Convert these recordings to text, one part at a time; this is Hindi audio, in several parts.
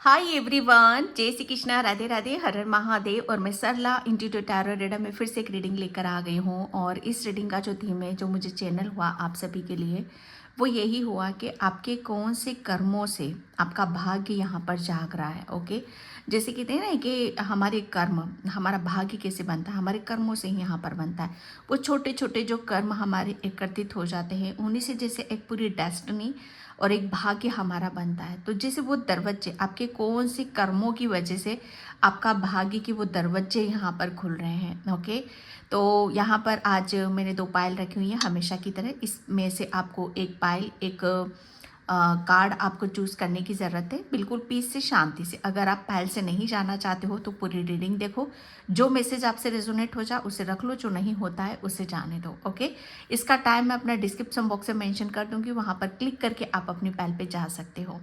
हाय एवरीवन, जय श्री कृष्णा, राधे राधे, हर हर महादेव। और मैं सरला इंट्यूटिव टैरो रीडर में फिर से एक रीडिंग लेकर आ गई हूँ। और इस रीडिंग का जो थीम है, जो मुझे चैनल हुआ आप सभी के लिए, वो यही हुआ कि आपके कौन से कर्मों से आपका भाग्य यहाँ पर जाग रहा है। ओके, जैसे कहते हैं ना कि हमारे कर्म, हमारा भाग्य कैसे बनता है, हमारे कर्मों से ही यहाँ पर बनता है। वो छोटे छोटे जो कर्म हमारे एकत्रित हो जाते हैं, उन्हीं से जैसे एक पूरी डेस्टिनी और एक भाग्य हमारा बनता है। तो जैसे वो दरवाजे, आपके कौन से कर्मों की वजह से आपका भाग्य के वो दरवाजे यहाँ पर खुल रहे हैं। ओके, तो यहाँ पर आज मैंने 2 पायल रखी हुई हैं हमेशा की तरह। इसमें से आपको एक पायल, एक कार्ड आपको चूज़ करने की ज़रूरत है, बिल्कुल पीस से, शांति से। अगर आप पायल से नहीं जाना चाहते हो तो पूरी रीडिंग देखो, जो मैसेज आपसे रेजोनेट हो जाए उसे रख लो, जो नहीं होता है उसे जाने दो। ओके, इसका टाइम मैं अपना डिस्क्रिप्शन बॉक्स में मेंशन कर दूंगी, वहाँ पर क्लिक करके आप अपनी पायल पे जा सकते हो।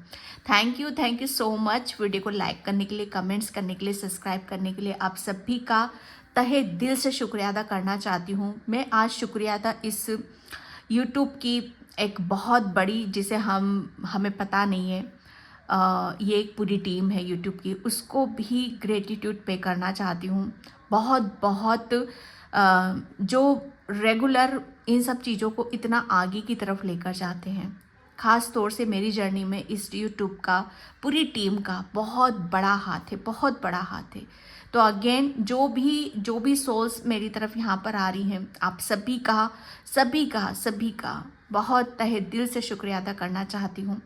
Thank you so much video को लाइक करने के लिए, कमेंट्स करने के लिए, सब्सक्राइब करने के लिए। आप सभी का तहे दिल से शुक्रिया अदा करना चाहती हूँ। मैं आज शुक्रिया अदा इस यूट्यूब की एक बहुत बड़ी, जिसे हमें पता नहीं है, ये एक पूरी टीम है यूट्यूब की, उसको भी ग्रेटिट्यूड पे करना चाहती हूँ। बहुत बहुत जो रेगुलर इन सब चीज़ों को इतना आगे की तरफ लेकर जाते हैं। ख़ास तौर से मेरी जर्नी में इस यूट्यूब का, पूरी टीम का बहुत बड़ा हाथ है, बहुत बड़ा हाथ है। तो अगेन जो भी सोल्स मेरी तरफ यहाँ पर आ रही हैं, आप सभी का बहुत तहे दिल से शुक्रिया अदा करना चाहती हूँ।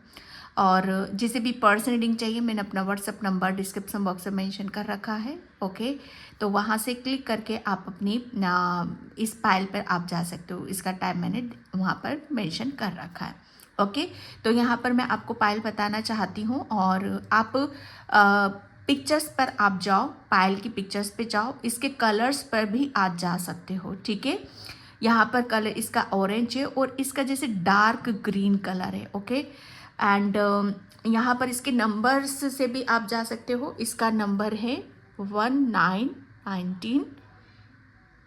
और जिसे भी पर्सनल रीडिंग चाहिए, मैंने अपना व्हाट्सअप नंबर डिस्क्रिप्शन बॉक्स में मेंशन कर रखा है। ओके, तो वहाँ से क्लिक करके आप अपनी इस फाइल पर आप जा सकते हो। इसका टाइम मैंने वहाँ पर मेंशन कर रखा है। ओके, तो यहाँ पर मैं आपको पायल बताना चाहती हूँ। और आप पिक्चर्स पर आप जाओ, पायल की पिक्चर्स पे जाओ, इसके कलर्स पर भी आप जा सकते हो। ठीक है, यहाँ पर कलर इसका ऑरेंज है और इसका जैसे डार्क ग्रीन कलर है। ओके, एंड यहाँ पर इसके नंबर्स से भी आप जा सकते हो। इसका नंबर है 1919,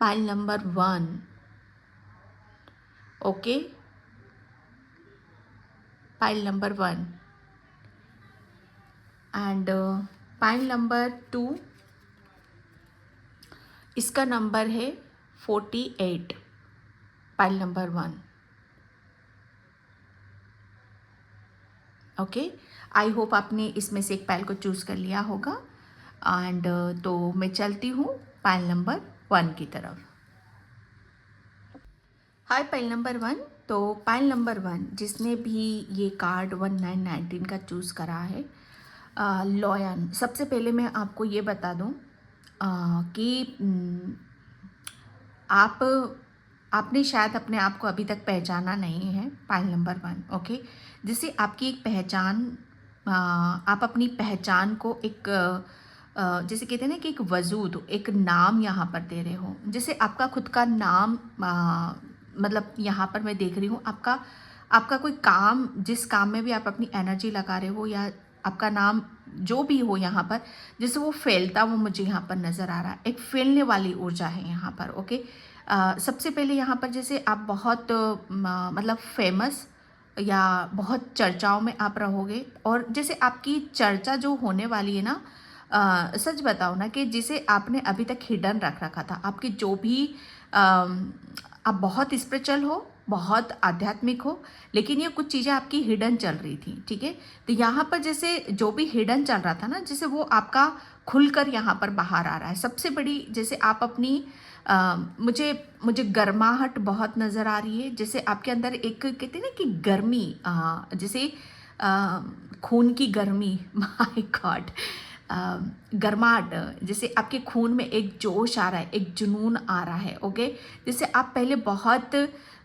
pile number 1। Okay, pile number 1 and pile number 2, इसका नंबर है 48, pile number 1। Okay, I hope आपने इसमें से एक पाइल को चूज़ कर लिया होगा। एंड तो मैं चलती हूँ पाइल नंबर 1 की तरफ। हाय पाइल नंबर 1। तो पाइल नंबर 1 जिसने भी ये कार्ड 1919 का चूज़ करा है, लॉयन। सबसे पहले मैं आपको ये बता दूं कि आपने शायद अपने आप को अभी तक पहचाना नहीं है, पाइल नंबर 1। ओके, जैसे आपकी एक पहचान, आप अपनी पहचान को एक जैसे कहते हैं ना कि एक वजूद, एक नाम यहाँ पर दे रहे हो। जैसे आपका खुद का नाम, मतलब यहाँ पर मैं देख रही हूँ आपका आपका कोई काम, जिस काम में भी आप अपनी एनर्जी लगा रहे हो, या आपका नाम जो भी हो यहाँ पर, जैसे वो फैलता, वो मुझे यहाँ पर नज़र आ रहा है। एक फैलने वाली ऊर्जा है यहाँ पर। ओके, सबसे पहले यहाँ पर जैसे आप बहुत मतलब फेमस या बहुत चर्चाओं में आप रहोगे। और जैसे आपकी चर्चा जो होने वाली है ना, सच बताओ ना कि जिसे आपने अभी तक हिडन रख रखा था, आपकी जो भी आप बहुत स्पिरिचुअल हो, बहुत आध्यात्मिक हो, लेकिन ये कुछ चीज़ें आपकी हिडन चल रही थी। ठीक है, तो यहाँ पर जैसे जो भी हिडन चल रहा था ना, जैसे वो आपका खुलकर यहाँ पर बाहर आ रहा है। सबसे बड़ी, जैसे आप अपनी मुझे मुझे गर्माहट बहुत नज़र आ रही है। जैसे आपके अंदर एक, कहते हैं ना कि गर्मी, जैसे खून की गर्मी माय गॉड, गर्माहट, जैसे आपके खून में एक जोश आ रहा है, एक जुनून आ रहा है। ओके, जैसे आप पहले बहुत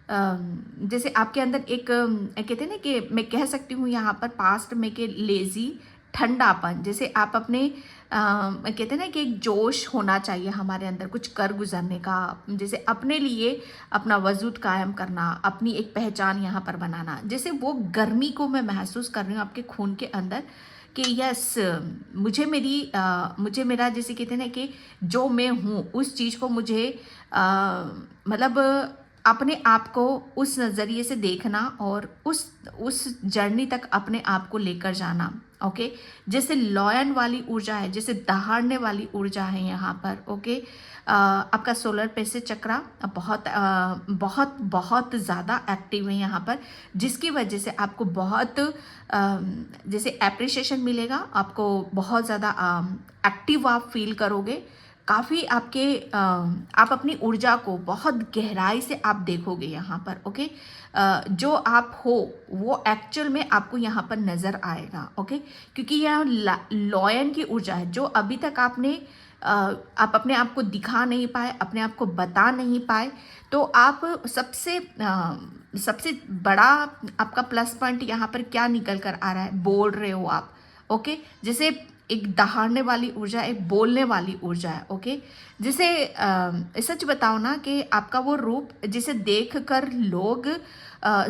जैसे आपके अंदर एक कहते हैं ना कि मैं कह सकती हूँ यहाँ पर पास्ट में कि लेजी, ठंडापन, जैसे आप अपने कहते हैं ना कि एक जोश होना चाहिए हमारे अंदर कुछ कर गुजरने का, जैसे अपने लिए अपना वजूद कायम करना, अपनी एक पहचान यहाँ पर बनाना। जैसे वो गर्मी को मैं महसूस कर रही हूँ आपके खून के अंदर कि यस, मुझे मेरा, जैसे कहते हैं ना कि जो मैं हूँ उस चीज़ को मुझे मतलब अपने आप को उस नज़रिए से देखना और उस जर्नी तक अपने आप को लेकर जाना। ओके। जैसे लॉयन वाली ऊर्जा है, जैसे दहाड़ने वाली ऊर्जा है यहाँ पर। ओके। आपका सोलर प्लेक्सस चक्रा बहुत बहुत बहुत ज़्यादा एक्टिव है यहाँ पर, जिसकी वजह से आपको बहुत जैसे एप्रिसिएशन मिलेगा, आपको बहुत ज़्यादा एक्टिव आप फील करोगे। काफ़ी आपके आप अपनी ऊर्जा को बहुत गहराई से आप देखोगे यहाँ पर। ओके। जो आप हो वो एक्चुअल में आपको यहाँ पर नज़र आएगा। ओके। क्योंकि यह लॉयन की ऊर्जा है, जो अभी तक आपने आप अपने आप को दिखा नहीं पाए, अपने आप को बता नहीं पाए। तो आप सबसे बड़ा आपका प्लस पॉइंट यहाँ पर क्या निकल कर आ रहा है, बोल रहे हो आप। ओके। जैसे एक दहाड़ने वाली ऊर्जा, एक बोलने वाली ऊर्जा है। ओके। जिसे सच बताओ ना कि आपका वो रूप जिसे देख कर लोग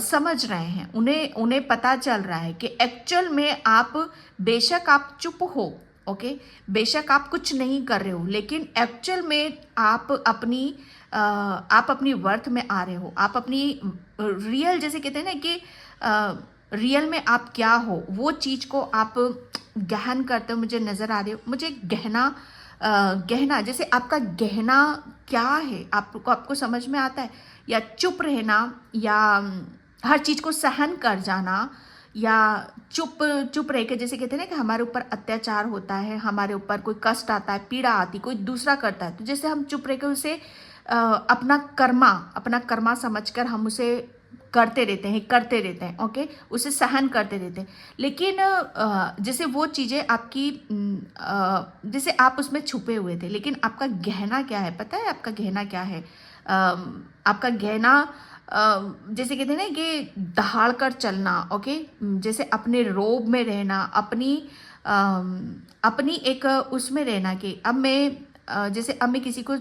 समझ रहे हैं, उन्हें पता चल रहा है कि एक्चुअल में आप, बेशक आप चुप हो। ओके। बेशक आप कुछ नहीं कर रहे हो, लेकिन एक्चुअल में आप अपनी वर्थ में आ रहे हो। आप अपनी रियल, जैसे कहते हैं ना कि रियल में आप क्या हो, वो चीज़ को आप गहन करते हो, मुझे नज़र आ रहे हो। मुझे गहना, जैसे आपका गहना क्या है, आपको समझ में आता है, या चुप रहना, या हर चीज़ को सहन कर जाना, या चुप रह के, जैसे कहते हैं ना कि हमारे ऊपर अत्याचार होता है, हमारे ऊपर कोई कष्ट आता है, पीड़ा आती, कोई दूसरा करता है, तो जैसे हम चुप रह के उसे अपना कर्मा समझकर हम उसे करते रहते हैं। ओके। उसे सहन करते रहते हैं। लेकिन जैसे वो चीज़ें आपकी जैसे आप उसमें छुपे हुए थे, लेकिन आपका गहना क्या है, पता है आपका गहना क्या है? आपका गहना जैसे कहते हैं ना कि दहाड़ कर चलना। ओके। जैसे अपने रोब में रहना, अपनी एक उसमें रहना कि अब मैं जैसे अब मैं किसी को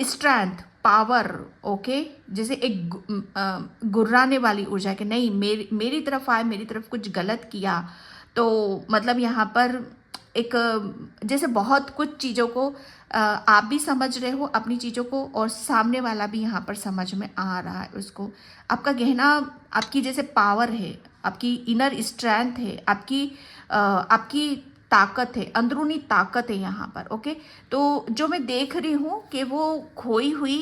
स्ट्रेंथ, पावर। ओके। जैसे एक गुर्राने वाली ऊर्जा कि नहीं, मेरी तरफ आए, मेरी तरफ कुछ गलत किया तो मतलब यहाँ पर एक जैसे बहुत कुछ चीज़ों को आप भी समझ रहे हो अपनी चीज़ों को, और सामने वाला भी यहाँ पर समझ में आ रहा है उसको। आपका गहना आपकी जैसे पावर है, आपकी इनर स्ट्रेंथ है, आपकी ताकत है, अंदरूनी ताकत है यहाँ पर। ओके। तो जो मैं देख रही हूँ कि वो खोई हुई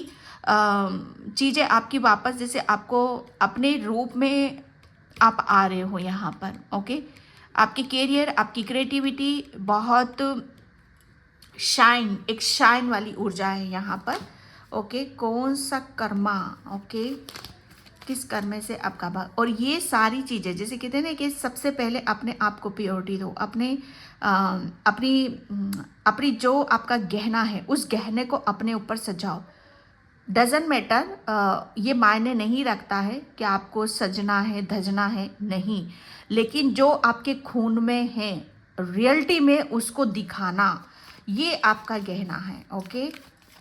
चीज़ें आपकी वापस, जैसे आपको अपने रूप में आप आ रहे हो यहाँ पर। ओके। आपकी कैरियर, आपकी क्रिएटिविटी बहुत एक शाइन वाली ऊर्जा है यहाँ पर। ओके। कौन सा कर्मा, ओके, किस कर्म से आपका भाग, और ये सारी चीज़ें जैसे कहते हैं ना कि सबसे पहले अपने आप को प्योरिटी दो, अपनी जो आपका गहना है उस गहने को अपने ऊपर सजाओ। डजेंट मैटर, ये मायने नहीं रखता है कि आपको सजना है, धजना है, नहीं, लेकिन जो आपके खून में है रियलिटी में उसको दिखाना, ये आपका गहना है। ओके।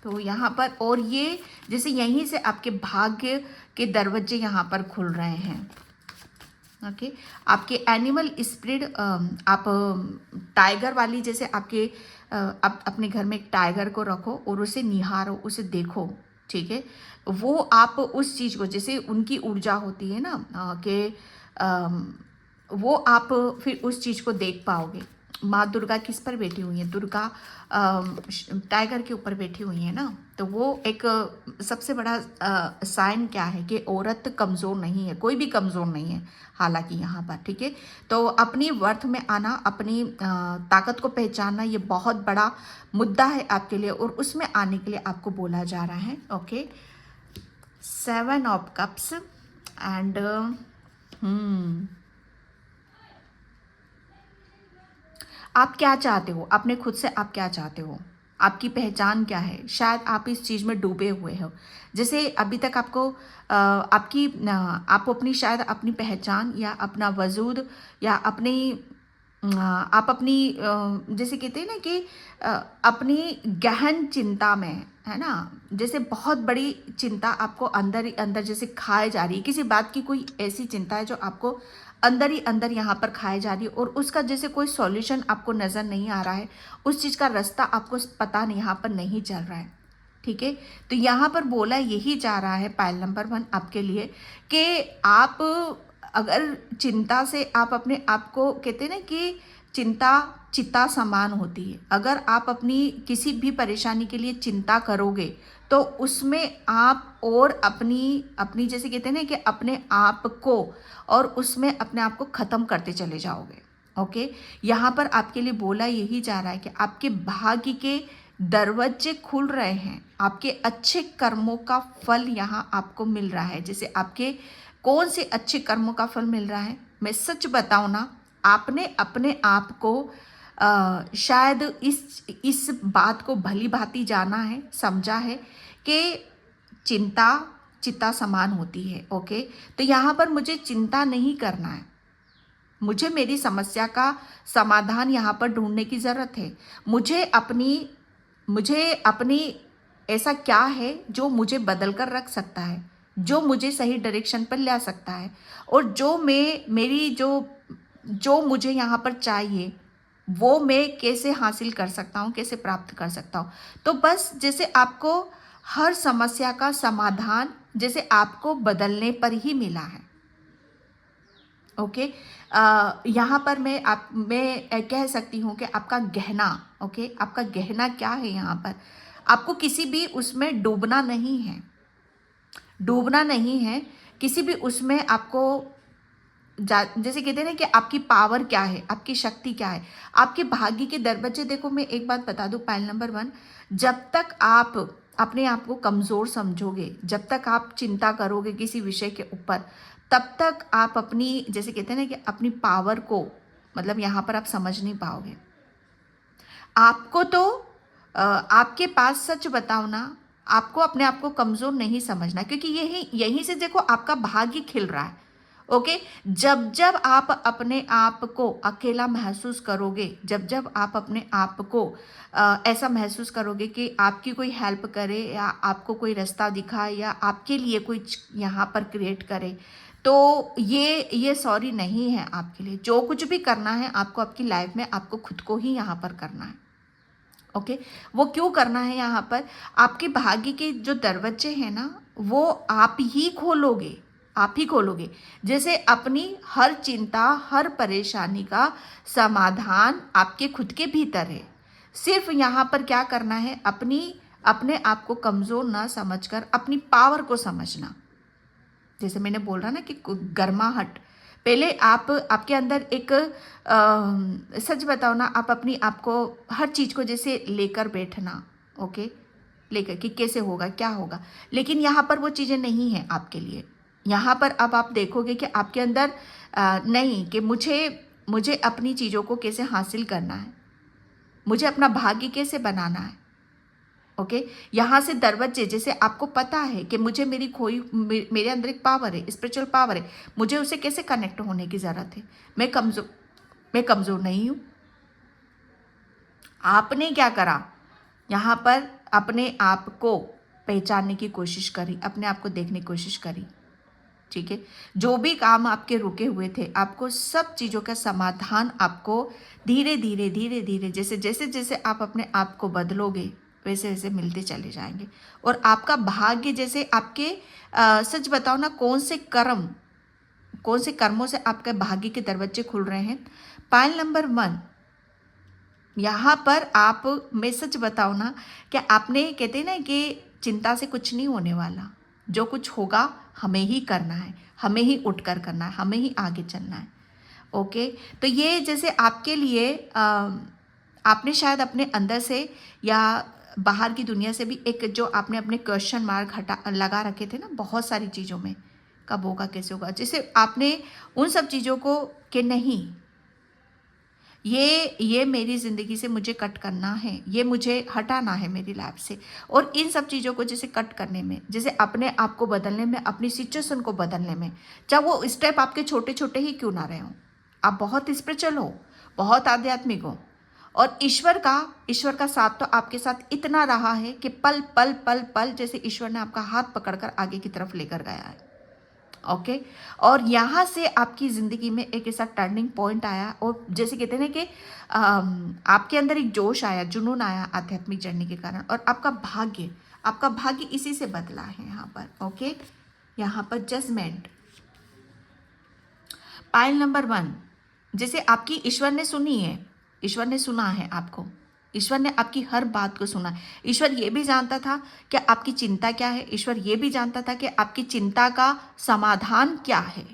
तो यहाँ पर, और ये जैसे यहीं से आपके भाग्य के दरवाजे यहाँ पर खुल रहे हैं। ओके। आपके एनिमल स्पिरिट, आप टाइगर वाली, जैसे आप अपने घर में एक टाइगर को रखो और उसे निहारो, उसे देखो। ठीक है। वो आप उस चीज़ को, जैसे उनकी ऊर्जा होती है ना कि वो आप फिर उस चीज़ को देख पाओगे। माँ दुर्गा किस पर बैठी हुई है? दुर्गा टाइगर के ऊपर बैठी हुई है ना। तो वो एक सबसे बड़ा साइन क्या है कि औरत कमज़ोर नहीं है, कोई भी कमज़ोर नहीं है हालांकि यहाँ पर। ठीक है। तो अपनी वर्थ में आना, अपनी ताकत को पहचानना, ये बहुत बड़ा मुद्दा है आपके लिए, और उसमें आने के लिए आपको बोला जा रहा है। ओके। 7 ऑफ कप्स एंड आप क्या चाहते हो अपने खुद से? आप क्या चाहते हो? आपकी पहचान क्या है? शायद आप इस चीज़ में डूबे हुए हो, जैसे अभी तक आपको आप अपनी शायद अपनी पहचान या अपना वजूद या आप अपनी जैसे कहते हैं ना कि अपनी गहन चिंता में है ना, जैसे बहुत बड़ी चिंता आपको अंदर ही अंदर जैसे खाए जा रही है। किसी बात की कोई ऐसी चिंता है जो आपको अंदर ही अंदर यहाँ पर खाए जा रही है, और उसका जैसे कोई सॉल्यूशन आपको नज़र नहीं आ रहा है, उस चीज़ का रास्ता आपको पता नहीं, यहाँ पर नहीं चल रहा है। ठीक है। तो यहाँ पर बोला यही जा रहा है पायल नंबर 1 आपके लिए कि आप अगर चिंता से आप अपने आप को, कहते हैं ना कि चिंता चिता समान होती है। अगर आप अपनी किसी भी परेशानी के लिए चिंता करोगे तो उसमें आप और अपनी अपनी जैसे कहते हैं ना कि अपने आप को, और उसमें अपने आप को ख़त्म करते चले जाओगे। ओके, यहाँ पर आपके लिए बोला यही जा रहा है कि आपके भाग्य के दरवाजे खुल रहे हैं, आपके अच्छे कर्मों का फल यहाँ आपको मिल रहा है। जैसे आपके कौन से अच्छे कर्मों का फल मिल रहा है, मैं सच बताऊँ ना, आपने अपने आप को शायद इस बात को भली भांति जाना है, समझा है कि चिंता चिता समान होती है। ओके, तो यहाँ पर मुझे चिंता नहीं करना है, मुझे मेरी समस्या का समाधान यहाँ पर ढूंढने की ज़रूरत है। मुझे अपनी ऐसा क्या है जो मुझे बदल कर रख सकता है, जो मुझे सही डायरेक्शन पर ले आ सकता है, और जो जो मुझे यहाँ पर चाहिए वो मैं कैसे हासिल कर सकता हूँ, कैसे प्राप्त कर सकता हूँ। तो बस जैसे आपको हर समस्या का समाधान जैसे आपको बदलने पर ही मिला है। ओके, यहाँ पर मैं कह सकती हूँ कि आपका गहना, ओके, आपका गहना क्या है, यहाँ पर आपको किसी भी उसमें डूबना नहीं है, डूबना नहीं है किसी भी उसमें। आपको जैसे कहते हैं ना कि आपकी पावर क्या है, आपकी शक्ति क्या है, आपके भाग्य के दरवाजे। देखो मैं एक बात बता दूं, पायल नंबर 1, जब तक आप अपने आप को कमज़ोर समझोगे, जब तक आप चिंता करोगे किसी विषय के ऊपर, तब तक आप अपनी जैसे कहते हैं ना कि अपनी पावर को, मतलब यहाँ पर आप समझ नहीं पाओगे। आपको तो आपके पास, सच बताओ ना, आपको अपने आप को कमज़ोर नहीं समझना, क्योंकि यहीं से देखो आपका भाग्य खिल रहा है। ओके, जब जब आप अपने आप को अकेला महसूस करोगे, जब जब आप अपने आप को ऐसा महसूस करोगे कि आपकी कोई हेल्प करे, या आपको कोई रास्ता दिखाए, या आपके लिए कोई यहाँ पर क्रिएट करे, तो ये सॉरी नहीं है आपके लिए। जो कुछ भी करना है आपको आपकी लाइफ में, आपको खुद को ही यहाँ पर करना है। ओके, वो क्यों करना है, यहाँ पर आपके भाग्य के जो दरवाजे हैं ना, वो आप ही खोलोगे, आप ही खोलोगे। जैसे अपनी हर चिंता, हर परेशानी का समाधान आपके खुद के भीतर है। सिर्फ यहाँ पर क्या करना है, अपने आप को कमज़ोर ना समझकर अपनी पावर को समझना। जैसे मैंने बोल रहा ना कि गर्माहट, पहले आपके अंदर एक सच बताओ ना, आप अपनी आपको हर चीज़ को जैसे लेकर बैठना, ओके, लेकर कि कैसे होगा, क्या होगा, लेकिन यहाँ पर वो चीज़ें नहीं हैं आपके लिए। यहाँ पर अब आप देखोगे कि आपके अंदर नहीं, कि मुझे अपनी चीज़ों को कैसे हासिल करना है, मुझे अपना भाग्य कैसे बनाना है। ओके, यहाँ से दरवाजे, जैसे आपको पता है कि मुझे मेरे अंदर एक पावर है, स्पिरिचुअल पावर है, मुझे उसे कैसे कनेक्ट होने की ज़रूरत है। मैं कमज़ोर नहीं हूँ। आपने क्या करा, यहाँ पर अपने आप को पहचानने की कोशिश करी, अपने आप को देखने की कोशिश करी। ठीक है, जो भी काम आपके रुके हुए थे, आपको सब चीज़ों का समाधान आपको धीरे धीरे धीरे धीरे जैसे जैसे जैसे आप अपने आप को बदलोगे, वैसे वैसे मिलते चले जाएंगे। और आपका भाग्य, जैसे आपके सच बताओ ना, कौन से कर्मों से आपके भाग्य के दरवाजे खुल रहे हैं। पायल नंबर 1, यहाँ पर मैं सच बताऊँ ना कि आपने, कहते हैं ना कि चिंता से कुछ नहीं होने वाला, जो कुछ होगा हमें ही करना है, हमें ही उठकर करना है, हमें ही आगे चलना है। ओके, तो ये जैसे आपके लिए आपने शायद अपने अंदर से या बाहर की दुनिया से भी एक जो आपने अपने क्वेश्चन मार्क लगा रखे थे ना बहुत सारी चीज़ों में, कब होगा, कैसे होगा, जैसे आपने उन सब चीज़ों को कि नहीं, ये मेरी ज़िंदगी से मुझे कट करना है, ये मुझे हटाना है मेरी लाइफ से। और इन सब चीज़ों को जैसे कट करने में, जैसे अपने आप को बदलने में, अपनी सिचुएशन को बदलने में, चाहे वो स्टेप आपके छोटे छोटे ही क्यों ना रहे हों, आप बहुत स्पिरिचुअल हो, बहुत आध्यात्मिक हो, और ईश्वर का साथ तो आपके साथ इतना रहा है कि पल पल पल पल जैसे ईश्वर ने आपका हाथ पकड़कर आगे की तरफ लेकर गया है। ओके, और यहाँ से आपकी ज़िंदगी में एक ऐसा टर्निंग पॉइंट आया, और जैसे कहते हैं ना कि आपके अंदर एक जोश आया, जुनून आया आध्यात्मिक जर्नी के कारण, और आपका भाग्य इसी से बदला है यहाँ पर। ओके, यहाँ पर जजमेंट, पायल नंबर 1, जैसे आपकी ईश्वर ने सुनी है, ईश्वर ने सुना है आपको, ईश्वर ने आपकी हर बात को सुना है। ईश्वर ये भी जानता था कि आपकी चिंता क्या है, ईश्वर ये भी जानता था कि आपकी चिंता का समाधान क्या है।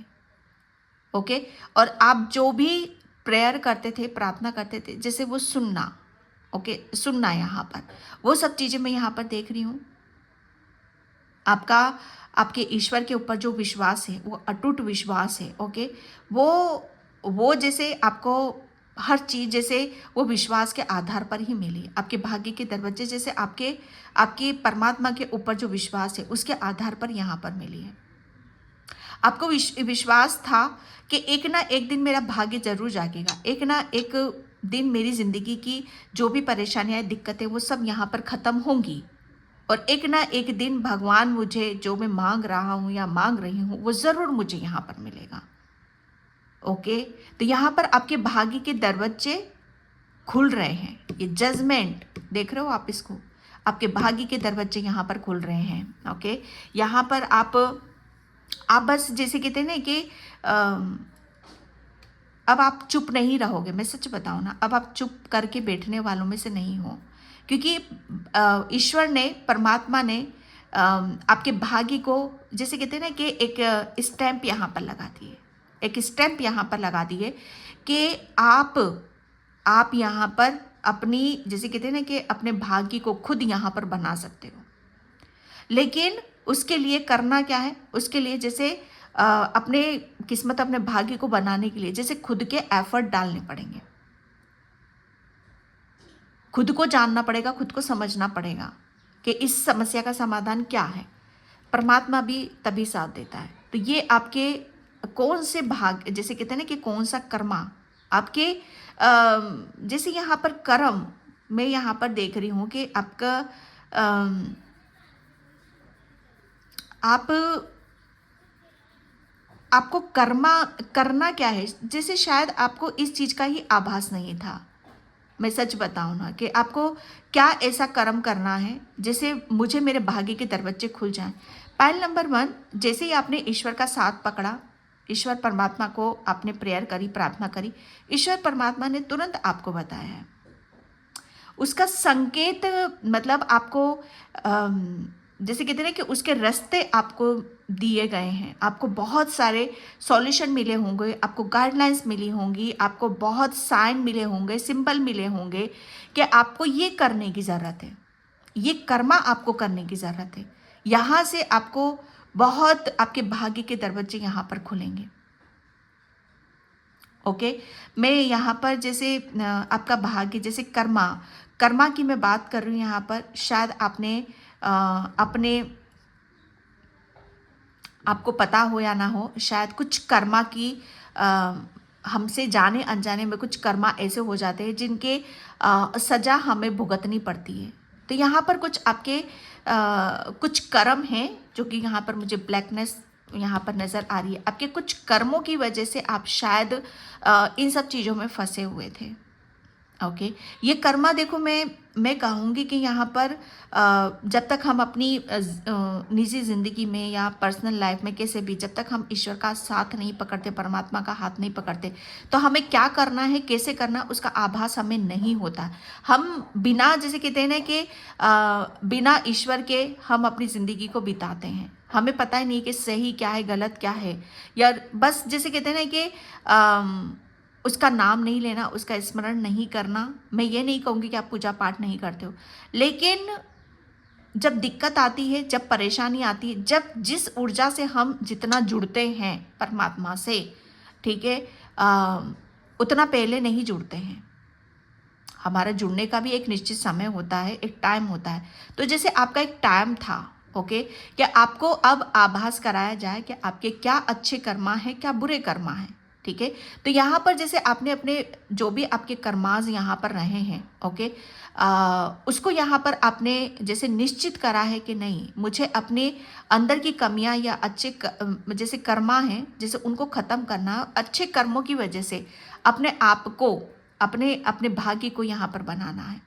ओके, और आप जो भी प्रेयर करते थे, प्रार्थना करते थे, जैसे वो सुनना, ओके, सुनना यहाँ पर, वो सब चीज़ें मैं यहाँ पर देख रही हूँ। आपका आपके ईश्वर के ऊपर जो विश्वास है वो अटूट विश्वास है। ओके, वो जैसे आपको हर चीज़ जैसे वो विश्वास के आधार पर ही मिली। आपके भाग्य के दरवाजे जैसे आपके परमात्मा के ऊपर जो विश्वास है उसके आधार पर यहाँ पर मिली है। आपको विश्वास था कि एक ना एक दिन मेरा भाग्य जरूर जागेगा, एक ना एक दिन मेरी ज़िंदगी की जो भी परेशानियाँ, दिक्कतें, वो सब यहाँ पर ख़त्म होंगी, और एक ना एक दिन भगवान मुझे जो मैं मांग रहा हूँ या मांग रही हूँ वो ज़रूर मुझे यहाँ पर मिलेगा। ओके, तो यहाँ पर आपके भाग्य के दरवाजे खुल रहे हैं। ये जजमेंट देख रहे हो आप इसको, आपके भाग्य के दरवाजे यहाँ पर खुल रहे हैं। ओके, यहाँ पर आप बस जैसे कहते हैं ना कि अब आप चुप नहीं रहोगे। मैं सच बताऊँ ना, अब आप चुप करके बैठने वालों में से नहीं हो, क्योंकि ईश्वर ने, परमात्मा ने आपके भाग्य को जैसे कहते हैं ना कि एक स्टैंप यहाँ पर लगा दिए, एक स्टैंप यहाँ पर लगा दिए कि आप यहाँ पर अपनी, जैसे कहते हैं ना कि अपने भाग्य को खुद यहाँ पर बना सकते हो। लेकिन उसके लिए करना क्या है, उसके लिए जैसे अपने किस्मत, अपने भाग्य को बनाने के लिए जैसे खुद के एफर्ट डालने पड़ेंगे, खुद को जानना पड़ेगा, खुद को समझना पड़ेगा कि इस समस्या का समाधान क्या है। परमात्मा भी तभी साथ देता है। तो ये आपके कौन से भाग, जैसे कहते हैं ना कि कौन सा कर्मा आपके जैसे यहाँ पर कर्म, मैं यहाँ पर देख रही हूँ कि आपका आपको कर्मा करना क्या है, जैसे शायद आपको इस चीज़ का ही आभास नहीं था। मैं सच बताऊँ ना कि आपको क्या ऐसा कर्म करना है जैसे मुझे मेरे भाग्य के दरवाजे खुल जाएं। पायल नंबर 1, जैसे ही आपने ईश्वर का साथ पकड़ा, ईश्वर परमात्मा को आपने प्रेयर करी, प्रार्थना करी, ईश्वर परमात्मा ने तुरंत आपको बताया है। उसका संकेत मतलब आपको जैसे कहते हैं ना कि उसके रास्ते आपको दिए गए हैं, आपको बहुत सारे सॉल्यूशन मिले होंगे, आपको गाइडलाइंस मिली होंगी, आपको बहुत साइन मिले होंगे, सिंबल मिले होंगे कि आपको ये करने की ज़रूरत है, ये कर्मा आपको करने की ज़रूरत है। यहाँ से आपको बहुत आपके भाग्य के दरवाजे यहाँ पर खुलेंगे। ओके, मैं यहाँ पर जैसे आपका भाग्य, जैसे कर्मा की मैं बात कर रही हूँ यहाँ पर। शायद आपने अपने, आपको पता हो या ना हो, शायद कुछ कर्मा की हमसे जाने अनजाने में कुछ कर्मा ऐसे हो जाते हैं जिनके सज़ा हमें भुगतनी पड़ती है। तो यहाँ पर कुछ आपके कुछ कर्म हैं जो कि यहाँ पर मुझे ब्लैकनेस यहाँ पर नज़र आ रही है। आपके कुछ कर्मों की वजह से आप शायद इन सब चीज़ों में फंसे हुए थे। ओके, ये कर्मा देखो, मैं कहूँगी कि यहाँ पर जब तक हम अपनी निजी ज़िंदगी में या पर्सनल लाइफ में कैसे भी, जब तक हम ईश्वर का साथ नहीं पकड़ते, परमात्मा का हाथ नहीं पकड़ते, तो हमें क्या करना है, कैसे करना, उसका आभास हमें नहीं होता। हम बिना, जैसे कहते हैं ना कि बिना ईश्वर के हम अपनी ज़िंदगी को बिताते हैं। हमें पता ही नहीं कि सही क्या है, गलत क्या है, या बस जैसे कहते हैं ना कि उसका नाम नहीं लेना, उसका स्मरण नहीं करना। मैं ये नहीं कहूँगी कि आप पूजा पाठ नहीं करते हो, लेकिन जब दिक्कत आती है, जब परेशानी आती है, जब जिस ऊर्जा से हम जितना जुड़ते हैं परमात्मा से, ठीक है, उतना पहले नहीं जुड़ते हैं। हमारा जुड़ने का भी एक निश्चित समय होता है, एक टाइम होता है। तो जैसे आपका एक टाइम था, ओके, कि आपको अब आभास कराया जाए कि आपके क्या अच्छे कर्मा हैं, क्या बुरे कर्मा हैं। ठीक है, तो यहाँ पर जैसे आपने अपने जो भी आपके कर्माज यहाँ पर रहे हैं, ओके, उसको यहाँ पर आपने जैसे निश्चित करा है कि नहीं, मुझे अपने अंदर की कमियां या अच्छे जैसे कर्मा हैं, जैसे उनको ख़त्म करना, अच्छे कर्मों की वजह से अपने आप को, अपने अपने भाग्य को यहाँ पर बनाना है।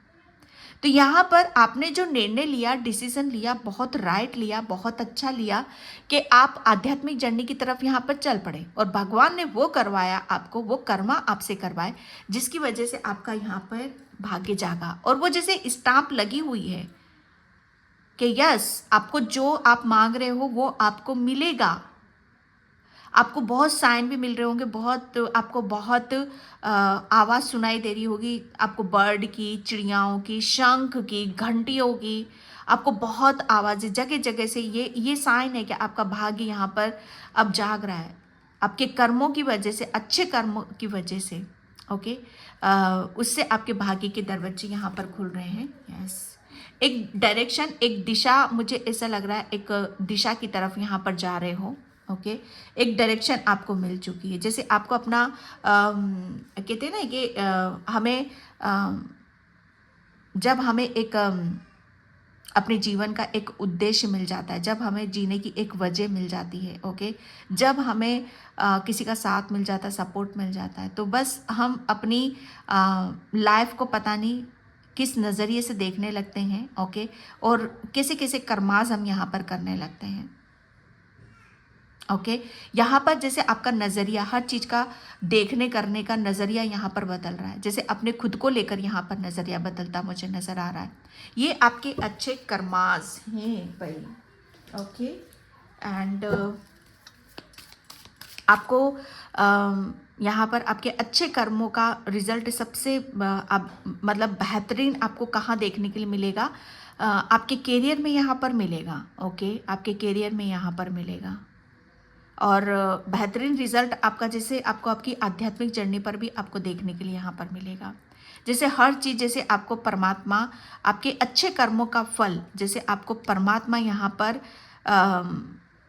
तो यहाँ पर आपने जो निर्णय लिया, डिसीजन लिया, बहुत राइट लिया, बहुत अच्छा लिया कि आप आध्यात्मिक जर्नी की तरफ यहाँ पर चल पड़े और भगवान ने वो करवाया आपको, वो कर्मा आपसे करवाए जिसकी वजह से आपका यहाँ पर भाग्य जागा और वो जैसे स्टाम्प लगी हुई है कि यस, आपको जो आप मांग रहे हो वो आपको मिलेगा। आपको बहुत साइन भी मिल रहे होंगे, बहुत आपको बहुत आवाज़ सुनाई दे रही होगी, आपको बर्ड की, चिड़ियाओं की, शंख की, घंटियों की, आपको बहुत आवाज़ें जगह जगह से। ये साइन है कि आपका भाग्य यहाँ पर अब जाग रहा है आपके कर्मों की वजह से, अच्छे कर्मों की वजह से। ओके, उससे आपके भाग्य के दरवाजे यहाँ पर खुल रहे हैं। यस, एक डायरेक्शन, एक दिशा, मुझे ऐसा लग रहा है एक दिशा की तरफ यहाँ पर जा रहे हो। ओके, एक डायरेक्शन आपको मिल चुकी है। जैसे आपको अपना कहते हैं ना कि हमें जब हमें एक अपने जीवन का एक उद्देश्य मिल जाता है, जब हमें जीने की एक वजह मिल जाती है, ओके, जब हमें किसी का साथ मिल जाता है, सपोर्ट मिल जाता है, तो बस हम अपनी लाइफ को पता नहीं किस नज़रिए से देखने लगते हैं। ओके, और कैसे कैसे कर्माज हम यहाँ पर करने लगते हैं। ओके, यहाँ पर जैसे आपका नज़रिया, हर चीज़ का देखने करने का नज़रिया यहाँ पर बदल रहा है। जैसे अपने खुद को लेकर यहाँ पर नज़रिया बदलता मुझे नज़र आ रहा है। ये आपके अच्छे कर्मास हैं भाई। ओके, एंड आपको यहाँ पर आपके अच्छे कर्मों का रिजल्ट सबसे मतलब बेहतरीन आपको कहाँ देखने के लिए मिलेगा? आपके करियर में यहाँ पर मिलेगा। ओके, आपके करियर में यहाँ पर मिलेगा और बेहतरीन रिजल्ट आपका, जैसे आपको आपकी आध्यात्मिक जर्नी पर भी आपको देखने के लिए यहाँ पर मिलेगा। जैसे हर चीज़, जैसे आपको परमात्मा आपके अच्छे कर्मों का फल, जैसे आपको परमात्मा यहाँ पर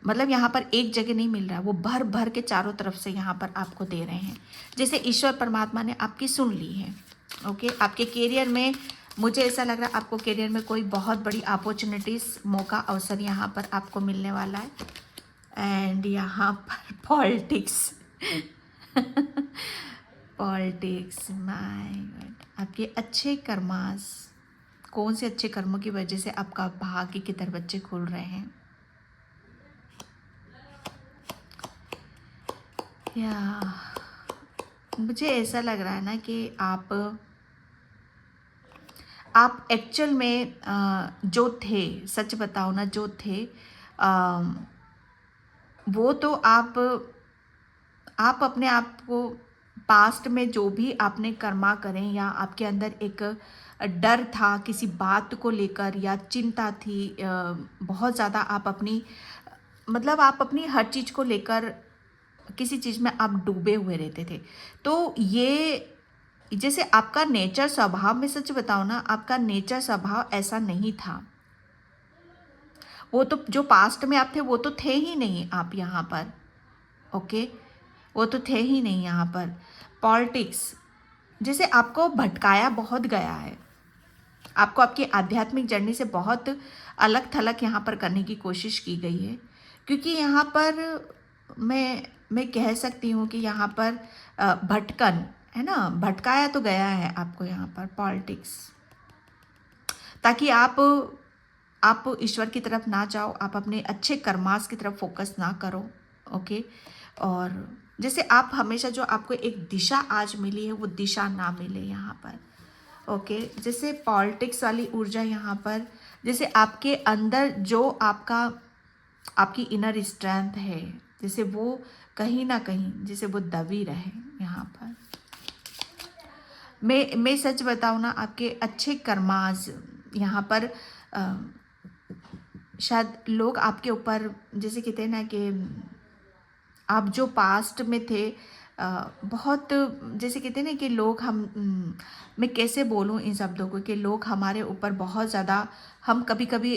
मतलब यहाँ पर एक जगह नहीं मिल रहा है, वो भर भर के चारों तरफ से यहाँ पर आपको दे रहे हैं। जैसे ईश्वर परमात्मा ने आपकी सुन ली है। ओके, आपके करियर में मुझे ऐसा लग रहा है आपको करियर में कोई बहुत बड़ी अपॉर्चुनिटीज़, मौका, अवसर यहाँ पर आपको मिलने वाला है। एंड यहाँ पर पॉलिटिक्स पॉलिटिक्स, माय गॉड, आपके अच्छे कर्मास, कौन से अच्छे कर्मों की वजह से आपका भाग्य के दरवाजे खुल रहे हैं? या मुझे ऐसा लग रहा है ना कि आप एक्चुअल में जो थे, सच बताओ ना, जो थे वो तो आप अपने आप को पास्ट में जो भी आपने कर्मा करें, या आपके अंदर एक डर था किसी बात को लेकर, या चिंता थी बहुत ज़्यादा, आप अपनी मतलब आप अपनी हर चीज़ को लेकर किसी चीज़ में आप डूबे हुए रहते थे। तो ये जैसे आपका नेचर स्वभाव में, सच बताओ ना, आपका नेचर स्वभाव ऐसा नहीं था। वो तो जो पास्ट में आप थे वो तो थे ही नहीं आप यहाँ पर। ओके, वो तो थे ही नहीं यहाँ पर। पॉलिटिक्स जैसे आपको भटकाया बहुत गया है, आपको आपकी आध्यात्मिक जर्नी से बहुत अलग थलग यहाँ पर करने की कोशिश की गई है। क्योंकि यहाँ पर मैं कह सकती हूँ कि यहाँ पर भटकन है ना, भटकाया तो गया है आपको यहाँ पर पॉलिटिक्स, ताकि आप ईश्वर की तरफ ना जाओ, आप अपने अच्छे कर्मास की तरफ फोकस ना करो। ओके, और जैसे आप हमेशा जो आपको एक दिशा आज मिली है वो दिशा ना मिले यहाँ पर। ओके, जैसे पॉलिटिक्स वाली ऊर्जा यहाँ पर, जैसे आपके अंदर जो आपकी इनर स्ट्रेंथ है, जैसे वो कहीं ना कहीं जैसे वो दबी रहे यहाँ पर। मैं सच बताऊँ ना, आपके अच्छे कर्माज यहाँ पर शायद लोग आपके ऊपर, जैसे कहते हैं ना कि आप जो पास्ट में थे बहुत, जैसे कहते हैं ना कि लोग मैं कैसे बोलूँ इन शब्दों को, कि लोग हमारे ऊपर बहुत ज़्यादा, हम कभी कभी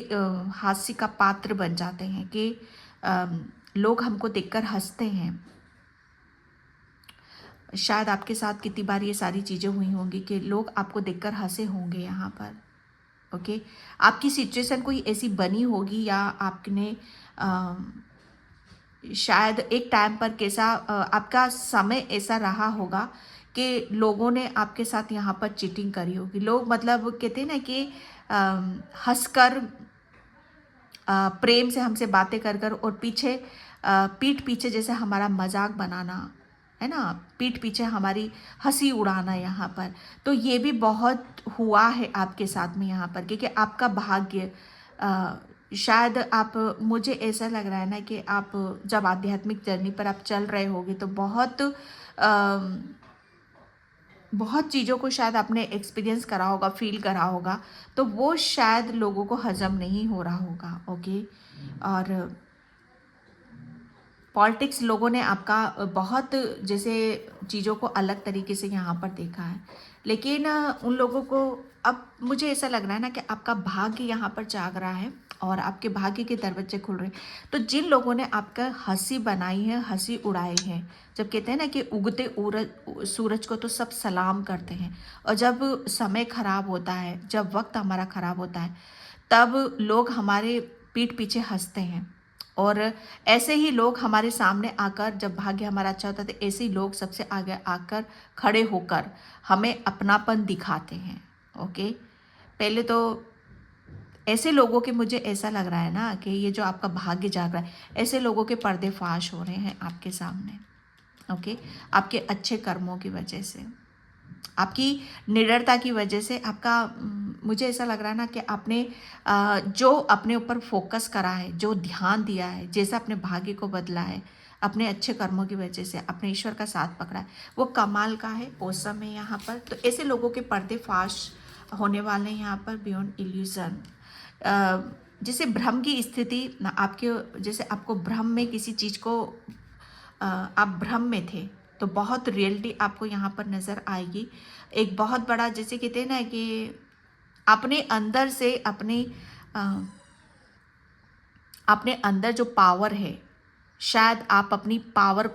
हास्य का पात्र बन जाते हैं कि लोग हमको देखकर हंसते हैं। शायद आपके साथ कितनी बार ये सारी चीज़ें हुई होंगी कि लोग आपको देखकर हंसे होंगे यहाँ पर। ओके, आपकी सिचुएशन कोई ऐसी बनी होगी, या आपने शायद एक टाइम पर कैसा आपका समय ऐसा रहा होगा कि लोगों ने आपके साथ यहाँ पर चीटिंग करी होगी। लोग मतलब कहते हैं ना कि हंसकर प्रेम से हमसे बातें कर कर और पीछे पीठ पीछे जैसे हमारा मजाक बनाना, है ना, पीठ पीछे हमारी हंसी उड़ाना यहाँ पर। तो ये भी बहुत हुआ है आपके साथ में यहाँ पर, क्योंकि आपका भाग्य शायद आप, मुझे ऐसा लग रहा है ना कि आप जब आध्यात्मिक जर्नी पर आप चल रहे होगे तो बहुत चीज़ों को शायद आपने एक्सपीरियंस करा होगा, फील करा होगा, तो वो शायद लोगों को हजम नहीं हो रहा होगा। ओके। और पॉलिटिक्स लोगों ने आपका बहुत जैसे चीज़ों को अलग तरीके से यहाँ पर देखा है, लेकिन उन लोगों को अब मुझे ऐसा लग रहा है ना कि आपका भाग्य यहाँ पर जाग रहा है और आपके भाग्य के दरवाजे खुल रहे हैं। तो जिन लोगों ने आपका हंसी बनाई है, हंसी उड़ाई है, जब कहते हैं ना कि उगते सूरज को तो सब सलाम करते हैं, और जब समय खराब होता है, जब वक्त हमारा खराब होता है, तब लोग हमारे पीठ पीछे हंसते हैं। और ऐसे ही लोग हमारे सामने आकर, जब भाग्य हमारा अच्छा होता है तो ऐसे ही लोग सबसे आगे आकर खड़े होकर हमें अपनापन दिखाते हैं। ओके। पहले तो ऐसे लोगों के, मुझे ऐसा लग रहा है ना कि ये जो आपका भाग्य जाग रहा है, ऐसे लोगों के पर्दे फाश हो रहे हैं आपके सामने। ओके। आपके अच्छे कर्मों की वजह से, आपकी निडरता की वजह से, आपका मुझे ऐसा लग रहा है ना कि आपने जो अपने ऊपर फोकस करा है, जो ध्यान दिया है, जैसा अपने भाग्य को बदला है, अपने अच्छे कर्मों की वजह से अपने ईश्वर का साथ पकड़ा है, वो कमाल का है, औसम है यहाँ पर। तो ऐसे लोगों के पर्दे फाश होने वाले हैं यहाँ पर, बियॉन्ड इल्यूजन। जैसे भ्रम की स्थिति ना, आपके जैसे आपको भ्रम में किसी चीज़ को आप भ्रम में थे, तो बहुत रियलिटी आपको यहाँ पर नज़र आएगी। एक बहुत बड़ा, जैसे कहते हैं ना कि अपने अंदर से अपने अंदर जो पावर है, शायद आप अपनी पावर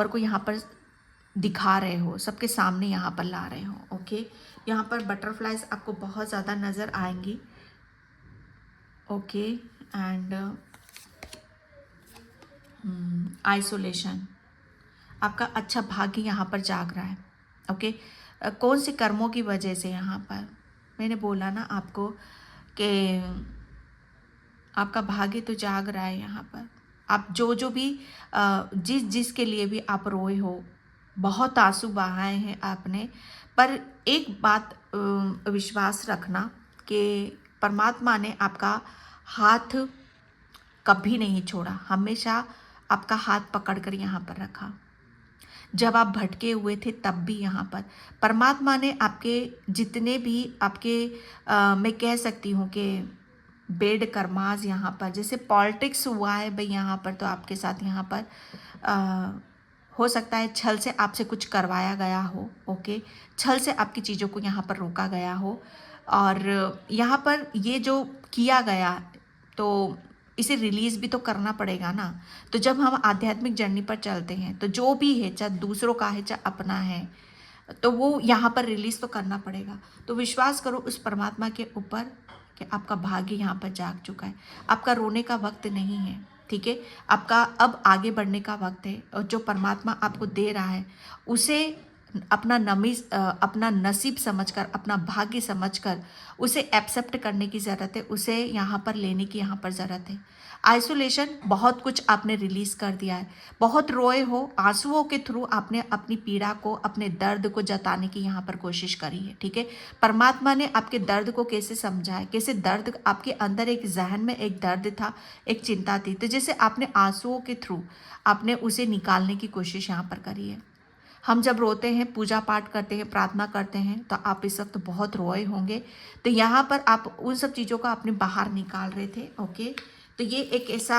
को यहाँ पर दिखा रहे हो, सबके सामने यहाँ पर ला रहे हो। ओके। यहाँ पर बटरफ्लाइज आपको बहुत ज़्यादा नज़र आएंगी। ओके। एंड आइसोलेशन, आपका अच्छा भाग्य यहाँ पर जाग रहा है। ओके। कौन से कर्मों की वजह से? यहाँ पर मैंने बोला ना आपको कि आपका भाग्य तो जाग रहा है यहाँ पर। आप जो जो भी जिसके लिए भी आप रोए हो, बहुत आंसू बहाए हैं आपने, पर एक बात विश्वास रखना कि परमात्मा ने आपका हाथ कभी नहीं छोड़ा, हमेशा आपका हाथ पकड़कर यहाँ पर रखा। जब आप भटके हुए थे तब भी यहाँ पर परमात्मा ने आपके जितने भी आपके मैं कह सकती हूँ कि बेड कर्माज यहाँ पर, जैसे पॉलिटिक्स हुआ है भाई यहाँ पर, तो आपके साथ यहाँ पर हो सकता है छल से आपसे कुछ करवाया गया हो। ओके। छल से आपकी चीज़ों को यहाँ पर रोका गया हो, और यहाँ पर ये जो किया गया तो इसे रिलीज़ भी तो करना पड़ेगा ना। तो जब हम आध्यात्मिक जर्नी पर चलते हैं तो जो भी है, चाहे दूसरों का है चाहे अपना है, तो वो यहाँ पर रिलीज़ तो करना पड़ेगा। तो विश्वास करो उस परमात्मा के ऊपर कि आपका भाग्य यहाँ पर जाग चुका है। आपका रोने का वक्त नहीं है, ठीक है। आपका अब आगे बढ़ने का वक्त है, और जो परमात्मा आपको दे रहा है उसे अपना नसीब समझकर, अपना भाग्य समझकर उसे एक्सेप्ट करने की ज़रूरत है, उसे यहाँ पर लेने की यहाँ पर ज़रूरत है। आइसोलेशन, बहुत कुछ आपने रिलीज़ कर दिया है, बहुत रोए हो, आंसुओं के थ्रू आपने अपनी पीड़ा को, अपने दर्द को जताने की यहाँ पर कोशिश करी है, ठीक है। परमात्मा ने आपके दर्द को कैसे समझा है, कैसे दर्द आपके अंदर, एक जहन में एक दर्द था, एक चिंता थी, तो जैसे आपने आंसुओं के थ्रू आपने उसे निकालने की कोशिश यहाँ पर करी है। हम जब रोते हैं, पूजा पाठ करते हैं, प्रार्थना करते हैं, तो आप इस वक्त बहुत रोए होंगे, तो यहाँ पर आप उन सब चीज़ों को अपने बाहर निकाल रहे थे। ओके। तो ये एक ऐसा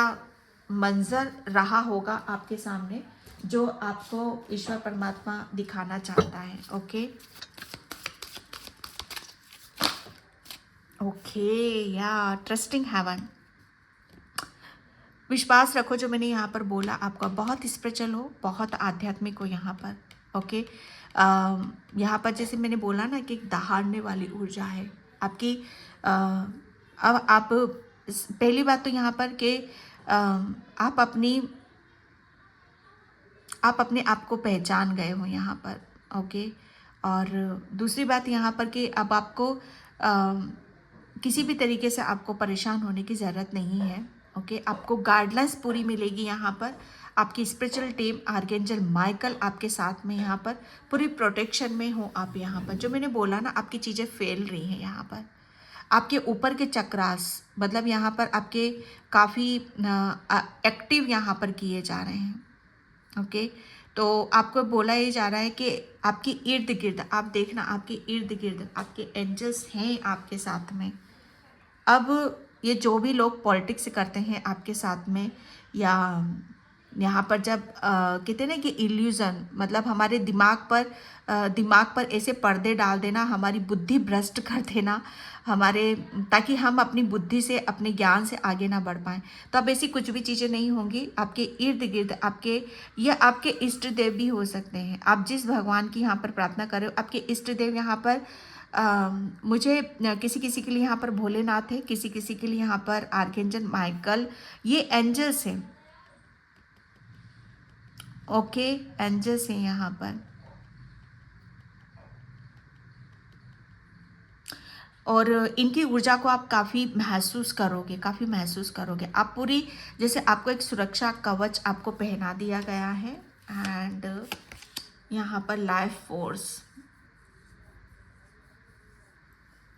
मंजर रहा होगा आपके सामने जो आपको ईश्वर परमात्मा दिखाना चाहता है। ओके। ओके। या ट्रस्टिंग हेवन, विश्वास रखो जो मैंने यहाँ पर बोला, आपका बहुत स्पिरिचुअल हो, बहुत आध्यात्मिक हो यहाँ पर। ओके। यहाँ पर जैसे मैंने बोला ना कि एक दहाड़ने वाली ऊर्जा है आपकी। अब आप पहली बात तो यहाँ पर कि आप अपनी आप अपने आप को पहचान गए हो यहाँ पर, ओके। और दूसरी बात यहाँ पर कि अब आपको किसी भी तरीके से आपको परेशान होने की ज़रूरत नहीं है, ओके। आपको गाइडलाइंस पूरी मिलेगी यहाँ पर। आपकी स्पिरिचुअल टीम आर्कएंजल माइकल आपके साथ में यहाँ पर पूरी प्रोटेक्शन में हो आप यहाँ पर। जो मैंने बोला ना, आपकी चीज़ें फैल रही हैं यहाँ पर। आपके ऊपर के चक्रास मतलब यहाँ पर आपके काफ़ी एक्टिव यहाँ पर किए जा रहे हैं, ओके। तो आपको बोला ये जा रहा है कि आपके इर्द गिर्द आप देखना, आपके इर्द गिर्द आपके एंजल्स हैं आपके साथ में। अब ये जो भी लोग पॉलिटिक्स करते हैं आपके साथ में, या यहाँ पर जब कहते हैं ना कि इल्यूज़न मतलब हमारे दिमाग पर ऐसे पर्दे डाल देना, हमारी बुद्धि भ्रष्ट कर देना हमारे, ताकि हम अपनी बुद्धि से अपने ज्ञान से आगे ना बढ़ पाएँ। तो अब ऐसी कुछ भी चीज़ें नहीं होंगी आपके इर्द गिर्द। आपके इष्ट देव भी हो सकते हैं। आप जिस भगवान की यहाँ पर प्रार्थना कर रहे हो, आपके इष्ट देव यहाँ पर मुझे किसी किसी के लिए यहाँ पर भोलेनाथ है, किसी किसी के लिए यहाँ पर आर्कएंजल माइकल, ये एंजल्स हैं, ओके। एंजल्स हैं यहाँ पर। और इनकी ऊर्जा को आप काफ़ी महसूस करोगे, काफ़ी महसूस करोगे आप पूरी, जैसे आपको एक सुरक्षा कवच आपको पहना दिया गया है। एंड यहाँ पर लाइफ फोर्स,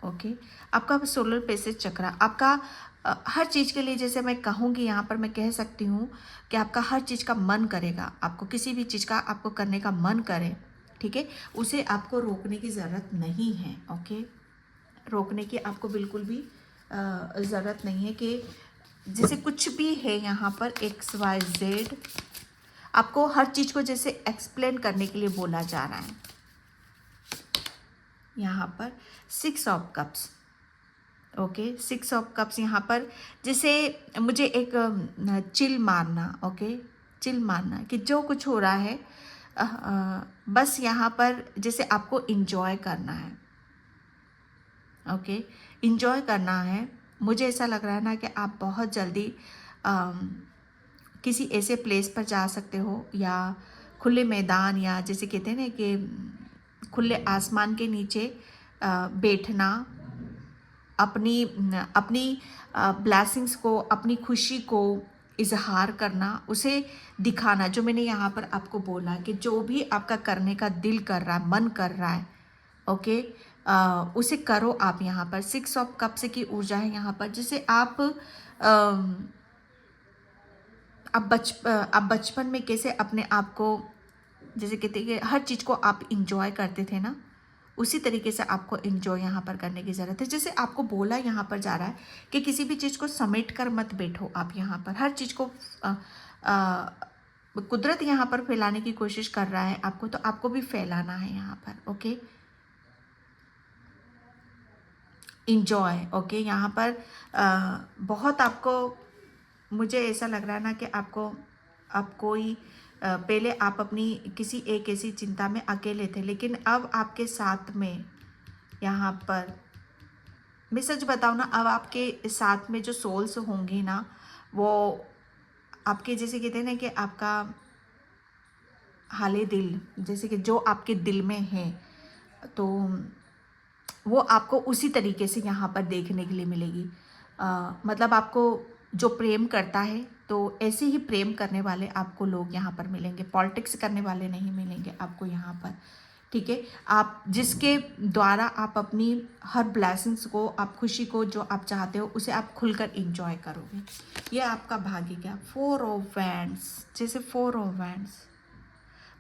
ओके। आपका सोलर प्लेक्सस चक्र आपका हर चीज़ के लिए, जैसे मैं कहूँगी यहाँ पर मैं कह सकती हूँ कि आपका हर चीज़ का मन करेगा, आपको किसी भी चीज़ का आपको करने का मन करे, ठीक है, उसे आपको रोकने की ज़रूरत नहीं है, ओके। रोकने की आपको बिल्कुल भी ज़रूरत नहीं है कि जैसे कुछ भी है यहाँ पर XYZ, आपको हर चीज़ को जैसे एक्सप्लेन करने के लिए बोला जा रहा है। यहाँ पर 6 of cups, okay. 6 of cups यहाँ पर जैसे मुझे एक चिल मारना, ओके, चिल मारना कि जो कुछ हो रहा है बस यहाँ पर जैसे आपको इंजॉय करना है, ओके, इंजॉय करना है। मुझे ऐसा लग रहा है ना कि आप बहुत जल्दी किसी ऐसे प्लेस पर जा सकते हो, या खुले मैदान, या जैसे कहते हैं ना कि खुले आसमान के नीचे बैठना, अपनी अपनी ब्लेसिंग्स को, अपनी खुशी को इजहार करना, उसे दिखाना। जो मैंने यहाँ पर आपको बोला कि जो भी आपका करने का दिल कर रहा है, मन कर रहा है, ओके, उसे करो आप यहाँ पर। 6 ऑफ कप्स की ऊर्जा है यहाँ पर। जैसे आप बचपन में कैसे अपने आप को, जैसे कहते हैं कि हर चीज़ को आप इंजॉय करते थे ना, उसी तरीके से आपको इंजॉय यहाँ पर करने की ज़रूरत है। जैसे आपको बोला यहाँ पर जा रहा है कि किसी भी चीज़ को समेट कर मत बैठो आप यहाँ पर। हर चीज़ को कुदरत यहाँ पर फैलाने की कोशिश कर रहा है आपको, तो आपको भी फैलाना है यहाँ पर, ओके। Enjoy, okay. यहाँ पर बहुत आपको, मुझे ऐसा लग रहा है ना कि आप कोई पहले आप अपनी किसी एक ऐसी चिंता में अकेले थे, लेकिन अब आपके साथ में यहाँ पर, मैं सच बताऊँ ना, अब आपके साथ में जो सोल्स होंगी ना, वो आपके, जैसे कहते हैं ना कि आपका हाले दिल, जैसे कि जो आपके दिल में है, तो वो आपको उसी तरीके से यहाँ पर देखने के लिए मिलेगी। मतलब आपको जो प्रेम करता है, तो ऐसे ही प्रेम करने वाले आपको लोग यहाँ पर मिलेंगे। पॉलिटिक्स करने वाले नहीं मिलेंगे आपको यहाँ पर, ठीक है। आप जिसके द्वारा आप अपनी हर ब्लेसिंग्स को, आप खुशी को, जो आप चाहते हो उसे आप खुलकर इंजॉय करोगे। ये आपका भाग्य क्या, 4 ऑफ वैंड्स, जैसे 4 ऑफ वैंड्स।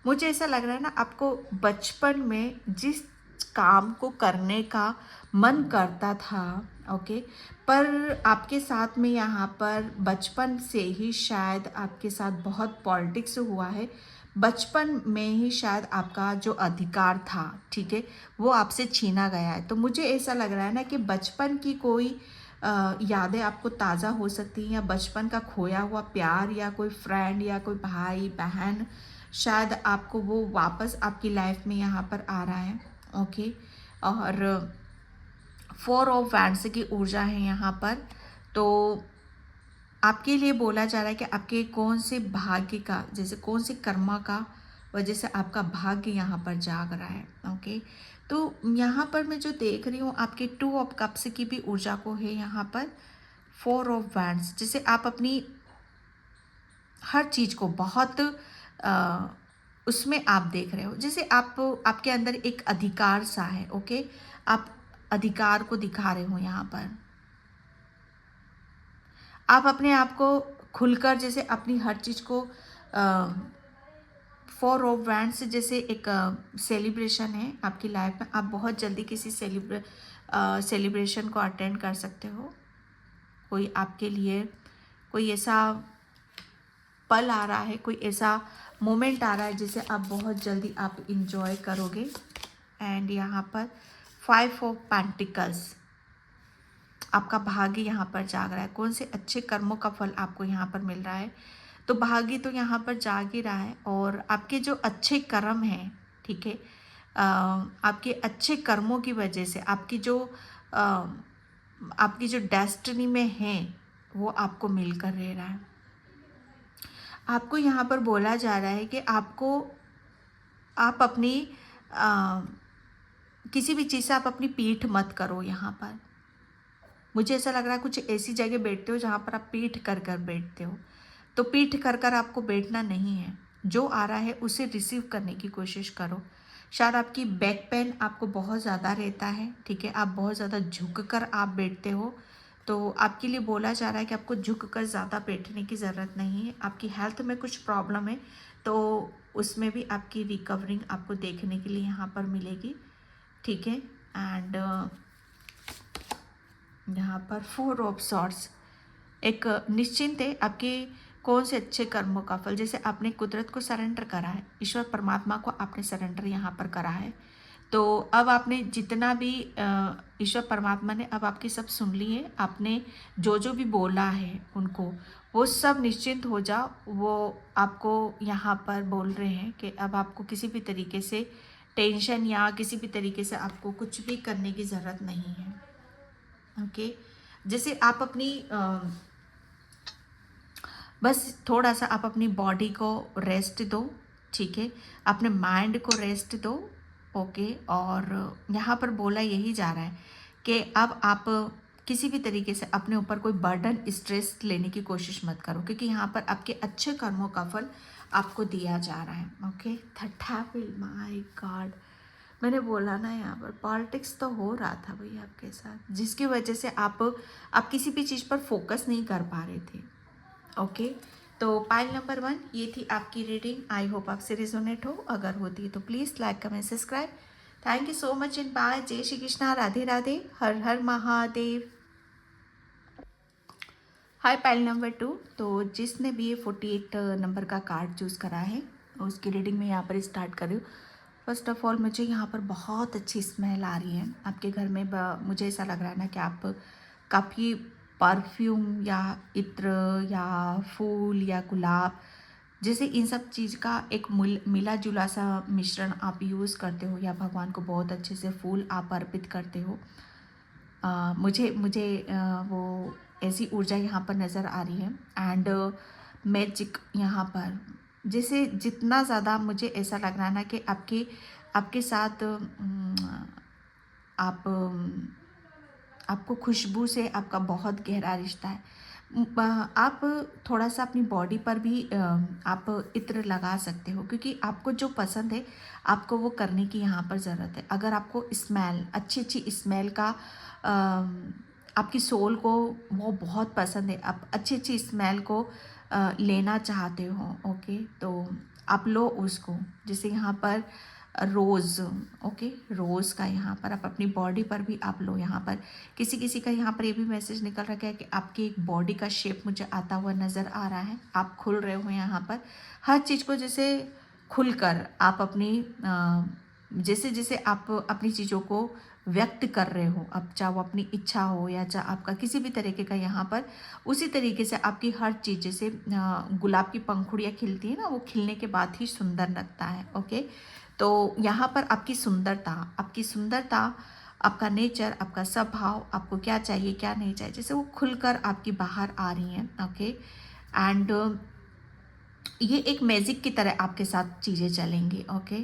मुझे ऐसा लग रहा है ना, आपको बचपन में जिस काम को करने का मन करता था, ओके, पर आपके साथ में यहाँ पर बचपन से ही शायद आपके साथ बहुत पॉलिटिक्स हुआ है। बचपन में ही शायद आपका जो अधिकार था, ठीक है, वो आपसे छीना गया है। तो मुझे ऐसा लग रहा है ना कि बचपन की कोई यादें आपको ताज़ा हो सकती हैं, या बचपन का खोया हुआ प्यार, या कोई फ्रेंड, या कोई भाई बहन, शायद आपको वो वापस आपकी लाइफ में यहाँ पर आ रहा है, ओके। और 4 ऑफ वैंड्स की ऊर्जा है यहाँ पर। तो आपके लिए बोला जा रहा है कि आपके कौन से भाग्य का, जैसे कौन से कर्मा का वजह से आपका भाग्य यहाँ पर जाग रहा है। ओके, तो यहाँ पर मैं जो देख रही हूँ आपके 2 ऑफ कप्स की भी ऊर्जा को है यहाँ पर 4 ऑफ वैंड्स, जैसे आप अपनी हर चीज़ को बहुत उसमें आप देख रहे हो, जैसे आप आपके अंदर एक अधिकार सा है। ओके, आप अधिकार को दिखा रहे हो यहाँ पर, आप अपने आप को खुलकर जैसे अपनी हर चीज़ को 4 ऑफ वैंड्स जैसे एक सेलिब्रेशन है आपकी लाइफ में, आप बहुत जल्दी किसी सेलिब्रेशन को अटेंड कर सकते हो। कोई आपके लिए कोई ऐसा पल आ रहा है, कोई ऐसा मोमेंट आ रहा है जिसे आप बहुत जल्दी आप इंजॉय करोगे। एंड यहाँ पर 5 ऑफ पेंटिकल्स, आपका भाग्य यहाँ पर जाग रहा है। कौन से अच्छे कर्मों का फल आपको यहाँ पर मिल रहा है, तो भाग्य तो यहाँ पर जाग ही रहा है। और आपके जो अच्छे कर्म हैं, ठीक है, आपके अच्छे कर्मों की वजह से आपकी जो डेस्टिनी में है वो आपको मिलकर रह रहा है। आपको यहाँ पर बोला जा रहा है कि आप अपनी किसी भी चीज़ से आप अपनी पीठ मत करो। यहाँ पर मुझे ऐसा लग रहा है कुछ ऐसी जगह बैठते हो जहाँ पर आप पीठ कर कर बैठते हो, तो पीठ कर कर आपको बैठना नहीं है। जो आ रहा है उसे रिसीव करने की कोशिश करो। शायद आपकी बैक पेन आपको बहुत ज़्यादा रहता है, ठीक है, आप बहुत ज़्यादा झुक कर आप बैठते हो, तो आपके लिए बोला जा रहा है कि आपको झुक कर ज़्यादा बैठने की ज़रूरत नहीं है। आपकी हेल्थ में कुछ प्रॉब्लम है तो उसमें भी आपकी रिकवरिंग आपको देखने के लिए यहाँ पर मिलेगी, ठीक है। एंड यहाँ पर 4 ऑफ सॉर्ड्स, एक निश्चिंत है आपके कौन से अच्छे कर्मों का फल, जैसे आपने कुदरत को सरेंडर करा है, ईश्वर परमात्मा को आपने सरेंडर यहाँ पर करा है, तो अब आपने जितना भी ईश्वर परमात्मा ने अब आपकी सब सुन ली है, आपने जो जो भी बोला है उनको वो सब निश्चिंत हो जाओ। वो आपको यहाँ पर बोल रहे हैं कि अब आपको किसी भी तरीके से टेंशन या किसी भी तरीके से आपको कुछ भी करने की ज़रूरत नहीं है। ओके, जैसे आप अपनी बस थोड़ा सा आप अपनी बॉडी को रेस्ट दो, ठीक है, अपने माइंड को रेस्ट दो। ओके, और यहाँ पर बोला यही जा रहा है कि अब आप किसी भी तरीके से अपने ऊपर कोई बर्डन स्ट्रेस लेने की कोशिश मत करो, क्योंकि यहाँ पर आपके अच्छे कर्मों का फल आपको दिया जा रहा है। ओके, थट्ठा फिल, माय गॉड, मैंने बोला ना यहाँ पर पॉलिटिक्स तो हो रहा था भाई आपके साथ, जिसकी वजह से आप किसी भी चीज़ पर फोकस नहीं कर पा रहे थे। ओके, तो पाइल नंबर 1 ये थी आपकी रीडिंग। आई होप आपसे रिजोनेट हो, अगर होती तो please like comment subscribe. Thank you so much and bye. जय श्री कृष्णा, राधे राधे, हर हर महादेव। हाय पाइल नंबर 2, तो जिसने भी ये 48 नंबर का कार्ड चूज़ करा है उसकी रीडिंग में यहाँ पर स्टार्ट कर रही हूँ। फर्स्ट ऑफ ऑल मुझे यहाँ पर बहुत अच्छी स्मेल आ रही है आपके घर में। मुझे ऐसा लग रहा है ना कि आप काफ़ी परफ्यूम या इत्र या फूल या गुलाब जैसे इन सब चीज़ का एक मिला जुला सा मिश्रण आप यूज़ करते हो, या भगवान को बहुत अच्छे से फूल आप अर्पित करते हो। मुझे मुझे वो ऐसी ऊर्जा यहाँ पर नज़र आ रही है। एंड मैजिक यहाँ पर जैसे जितना ज़्यादा मुझे ऐसा लग रहा है ना कि आपके साथ आपको खुशबू से आपका बहुत गहरा रिश्ता है। आप थोड़ा सा अपनी बॉडी पर भी आप इत्र लगा सकते हो, क्योंकि आपको जो पसंद है आपको वो करने की यहाँ पर ज़रूरत है। अगर आपको स्मेल अच्छी स्मेल का आपकी सोल को वो बहुत पसंद है, आप अच्छी स्मेल को लेना चाहते हो, ओके, तो आप लो उसको। जैसे यहाँ पर रोज़, ओके, रोज़ का यहाँ पर आप अपनी बॉडी पर भी आप लो। यहाँ पर किसी का यहाँ पर ये भी मैसेज निकल रखा है कि आपकी एक बॉडी का शेप मुझे आता हुआ नज़र आ रहा है। आप खुल रहे हो यहाँ पर हर चीज़ को, जैसे खुलकर आप अपनी जैसे जैसे आप अपनी चीज़ों को व्यक्त कर रहे हो, अब चाहे वो अपनी इच्छा हो या चाहे आपका किसी भी तरीके का यहाँ पर, उसी तरीके से आपकी हर चीज़, जैसे गुलाब की पंखुड़ियाँ खिलती है ना, वो खिलने के बाद ही सुंदर लगता है। ओके, तो यहाँ पर आपकी सुंदरता आपका नेचर, आपका स्वभाव, आपको क्या चाहिए क्या नहीं चाहिए, जैसे वो खुलकर आपकी बाहर आ रही हैं। ओके, एंड ये एक मैजिक की तरह आपके साथ चीज़ें चलेंगी। ओके,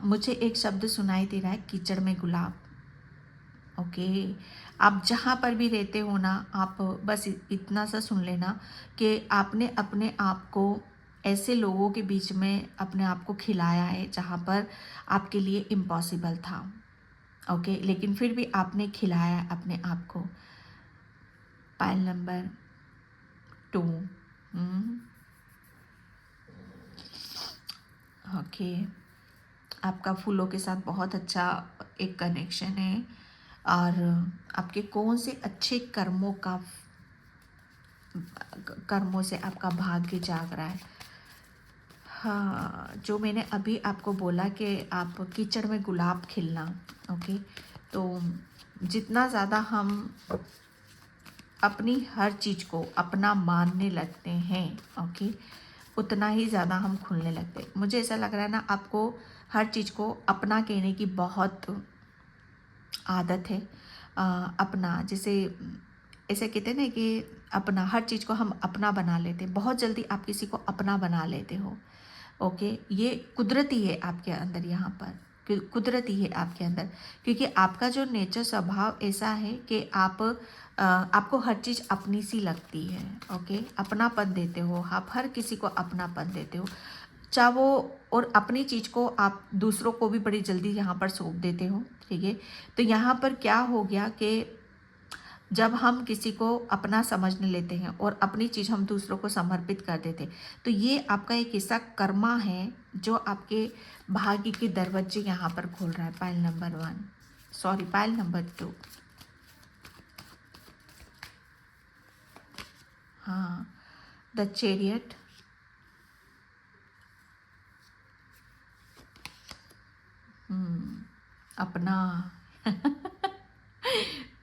मुझे एक शब्द सुनाई दे रहा है, कीचड़ में गुलाब। ओके, आप जहाँ पर भी रहते हो ना, आप बस इतना सा सुन लेना कि आपने अपने आप को ऐसे लोगों के बीच में अपने आप को खिलाया है जहाँ पर आपके लिए इम्पॉसिबल था। ओके, लेकिन फिर भी आपने खिलाया है अपने आप को। Pile number 2। ओके, आपका फूलों के साथ बहुत अच्छा एक कनेक्शन है, और आपके कौन से अच्छे कर्मों से आपका भाग्य जाग रहा है। हाँ, जो मैंने अभी आपको बोला कि आप कीचड़ में गुलाब खिलना। ओके, तो जितना ज़्यादा हम अपनी हर चीज़ को अपना मानने लगते हैं, ओके, उतना ही ज़्यादा हम खुलने लगते हैं। मुझे ऐसा लग रहा है ना, आपको हर चीज़ को अपना कहने की बहुत आदत है। अपना, जैसे ऐसे कहते हैं ना कि अपना, हर चीज़ को हम अपना बना लेते हैं, बहुत जल्दी आप किसी को अपना बना लेते हो। ओके, ये कुदरती है आपके अंदर, यहाँ पर कुदरती है आपके अंदर, क्योंकि आपका जो नेचर स्वभाव ऐसा है कि आपको हर चीज़ अपनी सी लगती है। ओके, अपनापन देते हो आप, हर किसी को अपनापन देते हो, चाहे वो, और अपनी चीज़ को आप दूसरों को भी बड़ी जल्दी यहाँ पर सौंप देते हो। ठीक है, तो यहाँ पर क्या हो गया कि जब हम किसी को अपना समझने लेते हैं और अपनी चीज़ हम दूसरों को समर्पित कर देते, तो ये आपका एक ऐसा कर्मा है जो आपके भाग्य के दरवाजे यहाँ पर खोल रहा है। Pile number 1, sorry, pile number 2। हाँ, द चैरियट, अपना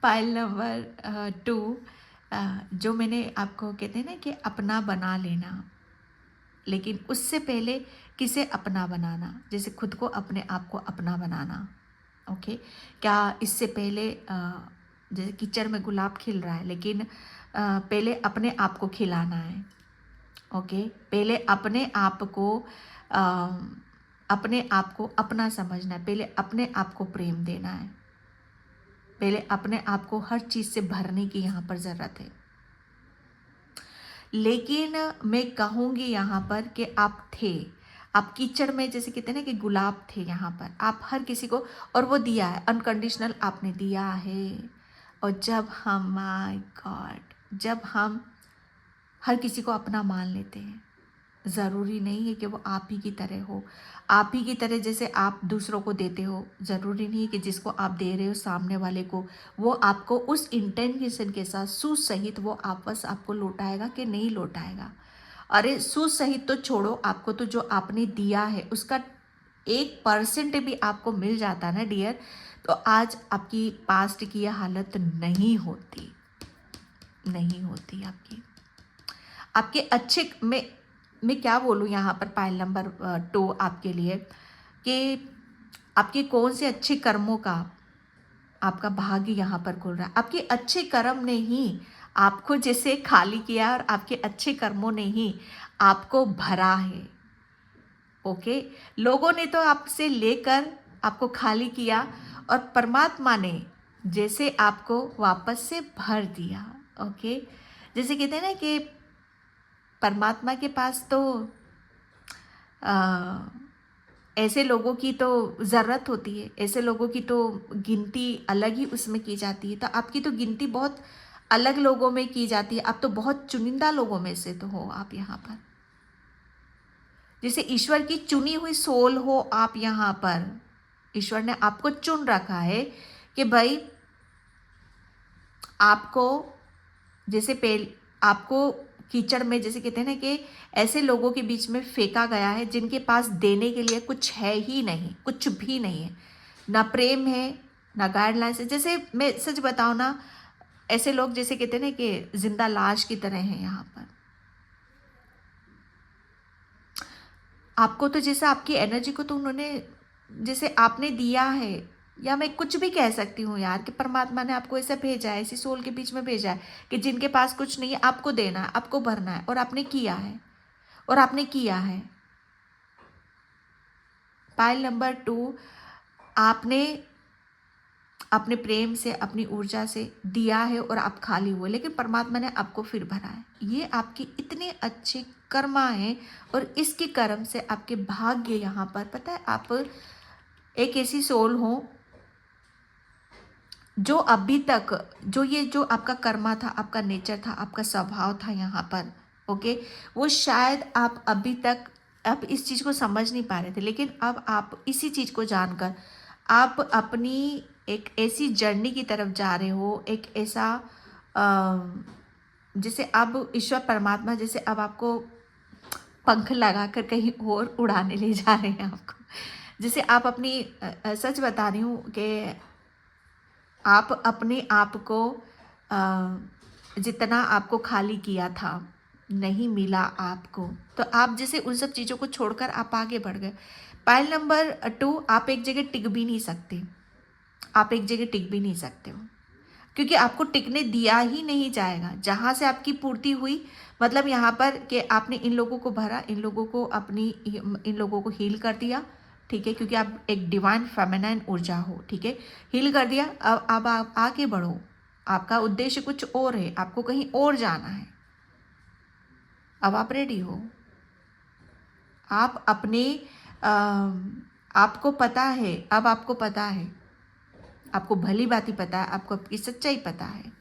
पाइल नंबर 2, जो मैंने आपको कहते हैं ना कि अपना बना लेना, लेकिन उससे पहले किसे अपना बनाना, जैसे खुद को, अपने आप को अपना बनाना। ओके, क्या इससे पहले जैसे कीचड़ में गुलाब खिल रहा है, लेकिन पहले अपने आप को खिलाना है। ओके, पहले अपने आप को अपना समझना है, पहले अपने आप को प्रेम देना है, पहले अपने आप को हर चीज़ से भरने की यहाँ पर ज़रूरत है। लेकिन मैं कहूँगी यहाँ पर कि आप कीचड़ में, जैसे कहते हैं ना कि गुलाब थे यहाँ पर, आप हर किसी को, और वो दिया है, अनकंडीशनल आपने दिया है। और जब हम, माय गॉड, जब हम हर किसी को अपना मान लेते हैं, ज़रूरी नहीं है कि वो आप ही की तरह हो। आप ही की तरह जैसे आप दूसरों को देते हो, ज़रूरी नहीं है कि जिसको आप दे रहे हो सामने वाले को, वो आपको उस इंटेंशन के साथ सूद सहित वो वापस आपको लौटाएगा कि नहीं लौटाएगा। अरे सूद सहित तो छोड़ो, आपको तो जो आपने दिया है उसका 1% भी आपको मिल जाता ना डियर, तो आज आपकी पास्ट की यह हालत नहीं होती आपके अच्छे में। मैं क्या बोलूँ यहाँ पर, पाइल नंबर 2 आपके लिए, कि आपके कौन से अच्छे कर्मों का आपका भाग्य यहाँ पर खुल रहा है। आपके अच्छे कर्म ने ही आपको जैसे खाली किया, और आपके अच्छे कर्मों ने ही आपको भरा है। ओके, लोगों ने तो आपसे लेकर आपको खाली किया, और परमात्मा ने जैसे आपको वापस से भर दिया। ओके, जैसे कहते हैं ना कि परमात्मा के पास तो आ, ऐसे लोगों की तो ज़रूरत होती है, ऐसे लोगों की तो गिनती अलग ही उसमें की जाती है। तो आपकी तो गिनती बहुत अलग लोगों में की जाती है, आप तो बहुत चुनिंदा लोगों में से तो हो आप यहाँ पर, जैसे ईश्वर की चुनी हुई सोल हो आप यहाँ पर। ईश्वर ने आपको चुन रखा है कि भाई आपको, जैसे आपको कीचड़ में, जैसे कहते हैं ना कि ऐसे लोगों के बीच में फेंका गया है जिनके पास देने के लिए कुछ है ही नहीं, कुछ भी नहीं है, ना प्रेम है, ना गाइडलाइंस है। जैसे मैं सच बताऊँ ना, ऐसे लोग जैसे कहते हैं ना कि जिंदा लाश की तरह हैं यहाँ पर। आपको तो जैसे आपकी एनर्जी को तो उन्होंने, जैसे आपने दिया है, या मैं कुछ भी कह सकती हूँ यार कि परमात्मा ने आपको ऐसे भेजा है, इसी सोल के बीच में भेजा है कि जिनके पास कुछ नहीं है आपको देना है, आपको भरना है, और आपने किया है, और आपने किया है। पाइल नंबर 2, आपने अपने प्रेम से, अपनी ऊर्जा से दिया है और आप खाली हुए, लेकिन परमात्मा ने आपको फिर भरा है। ये आपकी इतने अच्छे कर्मा है, और इसके कर्म से आपके भाग्य यहाँ पर, पता है, आप एक ऐसी सोल हो जो अभी तक, जो आपका कर्मा था, आपका नेचर था, आपका स्वभाव था यहाँ पर, ओके, वो शायद आप अभी तक आप इस चीज़ को समझ नहीं पा रहे थे, लेकिन अब आप इसी चीज़ को जानकर आप अपनी एक ऐसी जर्नी की तरफ जा रहे हो, एक ऐसा जैसे अब ईश्वर परमात्मा जैसे अब आपको पंख लगाकर कहीं और उड़ाने ले जा रहे हैं आपको। जैसे आप अपनी सच बता रही हूँ कि आप अपने आप को जितना आपको खाली किया था, नहीं मिला आपको, तो आप जैसे उन सब चीज़ों को छोड़कर आप आगे बढ़ गए। पाइल नंबर 2, आप एक जगह टिक भी नहीं सकते, आप एक जगह टिक भी नहीं सकते हो, क्योंकि आपको टिकने दिया ही नहीं जाएगा। जहाँ से आपकी पूर्ति हुई, मतलब यहाँ पर कि आपने इन लोगों को भरा, इन लोगों को इन लोगों को हील कर दिया, ठीक है, क्योंकि आप एक डिवाइन फेमिनाइन ऊर्जा हो, ठीक है, हील कर दिया। अब आप आगे बढ़ो, आपका उद्देश्य कुछ और है, आपको कहीं और जाना है। अब आप रेडी हो, आप अपने आपको पता है, अब आपको पता है, आपको भली बात पता है, आपको आपकी सच्चाई पता है।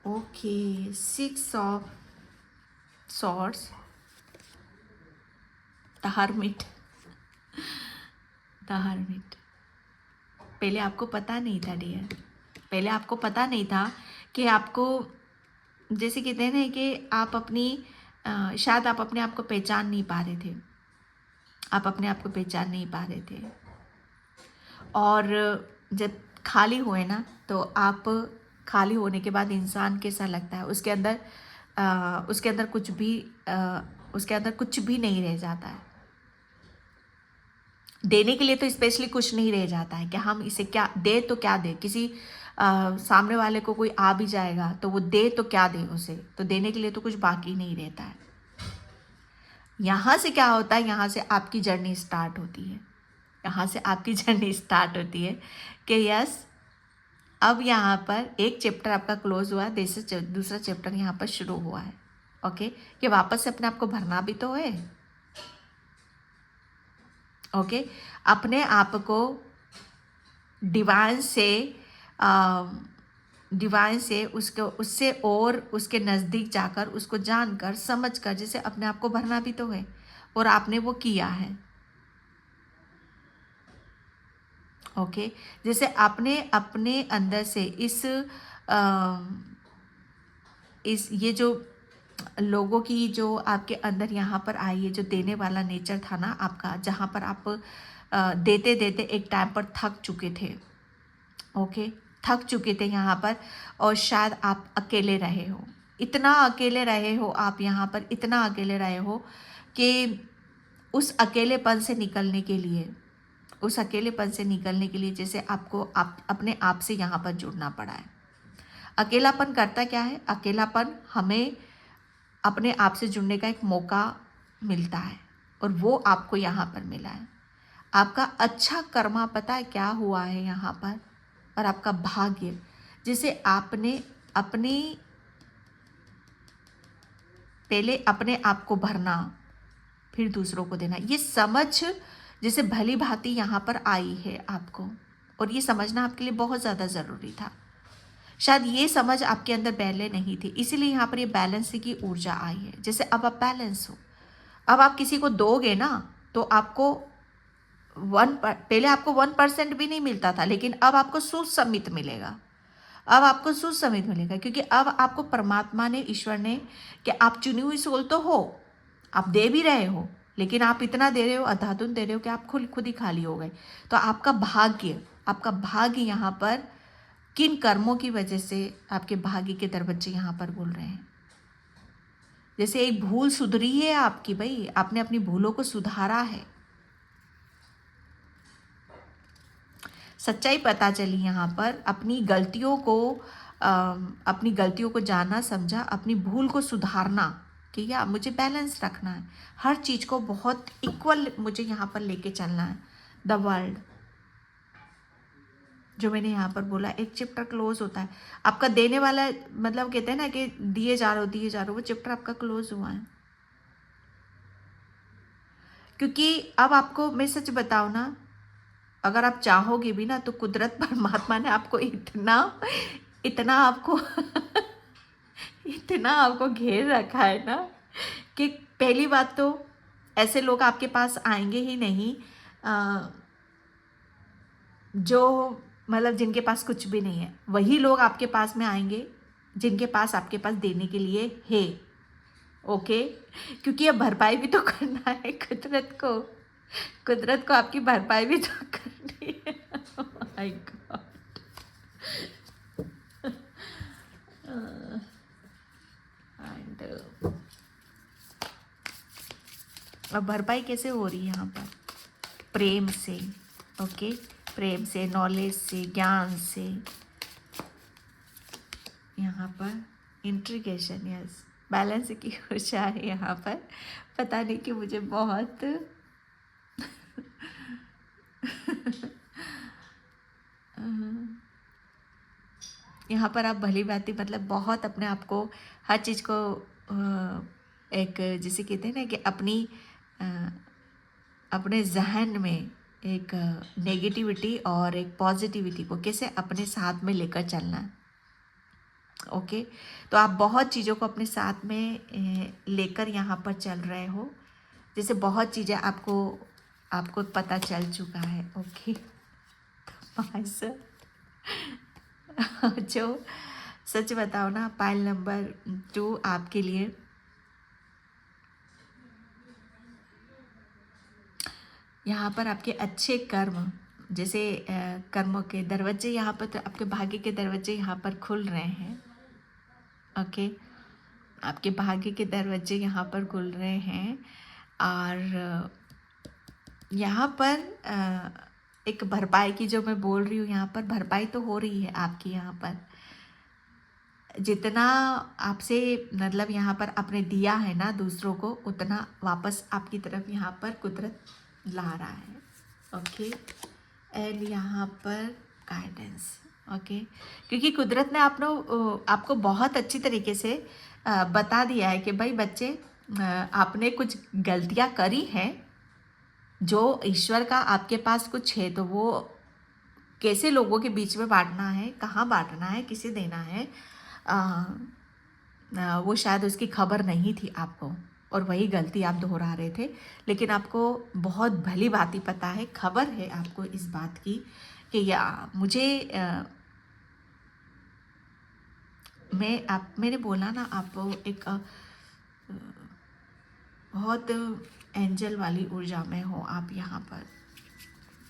Okay, 6 of swords, the hermit, the hermit. पहले आपको पता नहीं था डियर, पहले आपको पता नहीं था कि आपको, जैसे कहते हैं ना कि आप अपनी शायद आप अपने आप को पहचान नहीं पा रहे थे, आप अपने आप को पहचान नहीं पा रहे थे। और जब खाली हुए ना, तो आप खाली होने के बाद इंसान कैसा लगता है, उसके अंदर कुछ भी उसके अंदर कुछ भी नहीं रह जाता है। देने के लिए तो स्पेशली कुछ नहीं रह जाता है कि हम इसे क्या दे, तो क्या दे, किसी सामने वाले को कोई आ भी जाएगा तो वो दे तो क्या दे उसे, तो देने के लिए तो कुछ बाकी नहीं रहता है। यहाँ से क्या होता है, यहाँ से आपकी जर्नी स्टार्ट होती है, यहाँ से आपकी जर्नी स्टार्ट होती है कि यस, अब यहाँ पर एक चैप्टर आपका क्लोज हुआ, दूसरा चैप्टर यहाँ पर शुरू हुआ है, ओके, कि वापस से अपने आप को भरना भी तो है, ओके, अपने आप को डिवाइन से उससे और उसके नज़दीक जाकर, उसको जानकर, समझकर, जैसे अपने आप को भरना भी तो है, और आपने वो किया है, ओके। जैसे आपने अपने अंदर से इस ये जो लोगों की जो आपके अंदर यहाँ पर आई है, जो देने वाला नेचर था ना आपका, जहाँ पर आप देते देते एक टाइम पर थक चुके थे, ओके, थक चुके थे यहाँ पर, और शायद आप अकेले रहे हो, इतना अकेले रहे हो आप यहाँ पर, इतना अकेले रहे हो कि उस अकेलेपन से निकलने के लिए, जैसे आपको अपने आप से यहाँ पर जुड़ना पड़ा है। अकेलापन करता क्या है, अकेलापन हमें अपने आप से जुड़ने का एक मौका मिलता है, और वो आपको यहाँ पर मिला है। आपका अच्छा कर्मा पता है क्या हुआ है यहाँ पर, और आपका भाग्य, जिसे आपने पहले अपने आप को भरना, फिर दूसरों को देना, ये समझ जैसे भली भांति यहाँ पर आई है आपको, और ये समझना आपके लिए बहुत ज़्यादा ज़रूरी था। शायद ये समझ आपके अंदर पहले नहीं थी, इसीलिए यहाँ पर ये बैलेंस की ऊर्जा आई है। जैसे अब आप बैलेंस हो, अब आप किसी को दोगे ना, तो आपको पहले आपको 1% भी नहीं मिलता था, लेकिन अब आपको सुसम्मित मिलेगा, अब आपको सुसम्मित मिलेगा, क्योंकि अब आपको परमात्मा ने, ईश्वर ने, कि आप चुनी हुई सोल तो हो, आप दे भी रहे हो, लेकिन आप इतना दे रहे हो, अंधाधुंध दे रहे हो कि आप खुद ही खाली हो गए। तो आपका भाग्य यहाँ पर किन कर्मों की वजह से आपके भाग्य के दरवाजे यहाँ पर बोल रहे हैं। जैसे एक भूल सुधरी है आपकी, भाई आपने अपनी भूलों को सुधारा है, सच्चाई पता चली यहाँ पर। अपनी गलतियों को जाना समझा, अपनी भूल को सुधारना कि या मुझे बैलेंस रखना है, हर चीज़ को बहुत इक्वल मुझे यहाँ पर लेके चलना है। द वर्ल्ड, जो मैंने यहाँ पर बोला, एक चैप्टर क्लोज होता है आपका। देने वाला मतलब कहते हैं ना कि दिए जा रहे हो, वो चैप्टर आपका क्लोज हुआ है। क्योंकि अब आपको मैं सच बताऊँ ना, अगर आप चाहोगे भी ना तो कुदरत परमात्मा ने आपको इतना इतना आपको इतना आपको घेर रखा है ना कि पहली बात तो ऐसे लोग आपके पास आएंगे ही नहीं जो मतलब जिनके पास कुछ भी नहीं है। वही लोग आपके पास में आएंगे जिनके पास आपके पास देने के लिए है। ओके, क्योंकि अब भरपाई भी तो करना है कुदरत को आपकी भरपाई भी तो करनी है। My God. एंड अब भरपाई कैसे हो रही है यहाँ पर? प्रेम से। ओके, प्रेम से, नॉलेज से, ज्ञान से। यहाँ पर इंट्रीगेशन, यस, बैलेंस की ऊर्जा है यहाँ पर। पता नहीं कि मुझे बहुत यहाँ पर आप भली भांति मतलब बहुत अपने आप को हर चीज़ को एक जिसे कहते हैं ना कि अपने जहन में एक नेगेटिविटी और एक पॉजिटिविटी को कैसे अपने साथ में लेकर चलना है। ओके, तो आप बहुत चीज़ों को अपने साथ में लेकर यहाँ पर चल रहे हो। जैसे बहुत चीज़ें आपको पता चल चुका है। ओके, तो सर जो सच बताओ ना, पाइल नंबर 2 आपके लिए यहाँ पर आपके अच्छे कर्म, जैसे कर्मों के दरवाजे यहाँ पर, तो आपके भाग्य के दरवाजे यहाँ पर खुल रहे हैं। ओके, आपके भाग्य के दरवाजे यहाँ पर खुल रहे हैं। और यहाँ पर एक भरपाई की जो मैं बोल रही हूँ, यहाँ पर भरपाई तो हो रही है आपकी। यहाँ पर जितना आपसे मतलब यहाँ पर आपने दिया है ना दूसरों को, उतना वापस आपकी तरफ यहाँ पर कुदरत ला रहा है। ओके, एंड यहाँ पर गाइडेंस। ओके, क्योंकि कुदरत ने आपको बहुत अच्छी तरीके से बता दिया है कि भाई बच्चे, आपने कुछ गलतियाँ करी हैं। जो ईश्वर का आपके पास कुछ है तो वो कैसे लोगों के बीच में बांटना है, कहाँ बांटना है, किसे देना है, वो शायद उसकी खबर नहीं थी आपको, और वही गलती आप दोहरा रहे थे। लेकिन आपको बहुत भली भांति पता है, खबर है आपको इस बात की कि मैंने बोला ना, आप एक बहुत एंजल वाली ऊर्जा में हो आप यहाँ पर।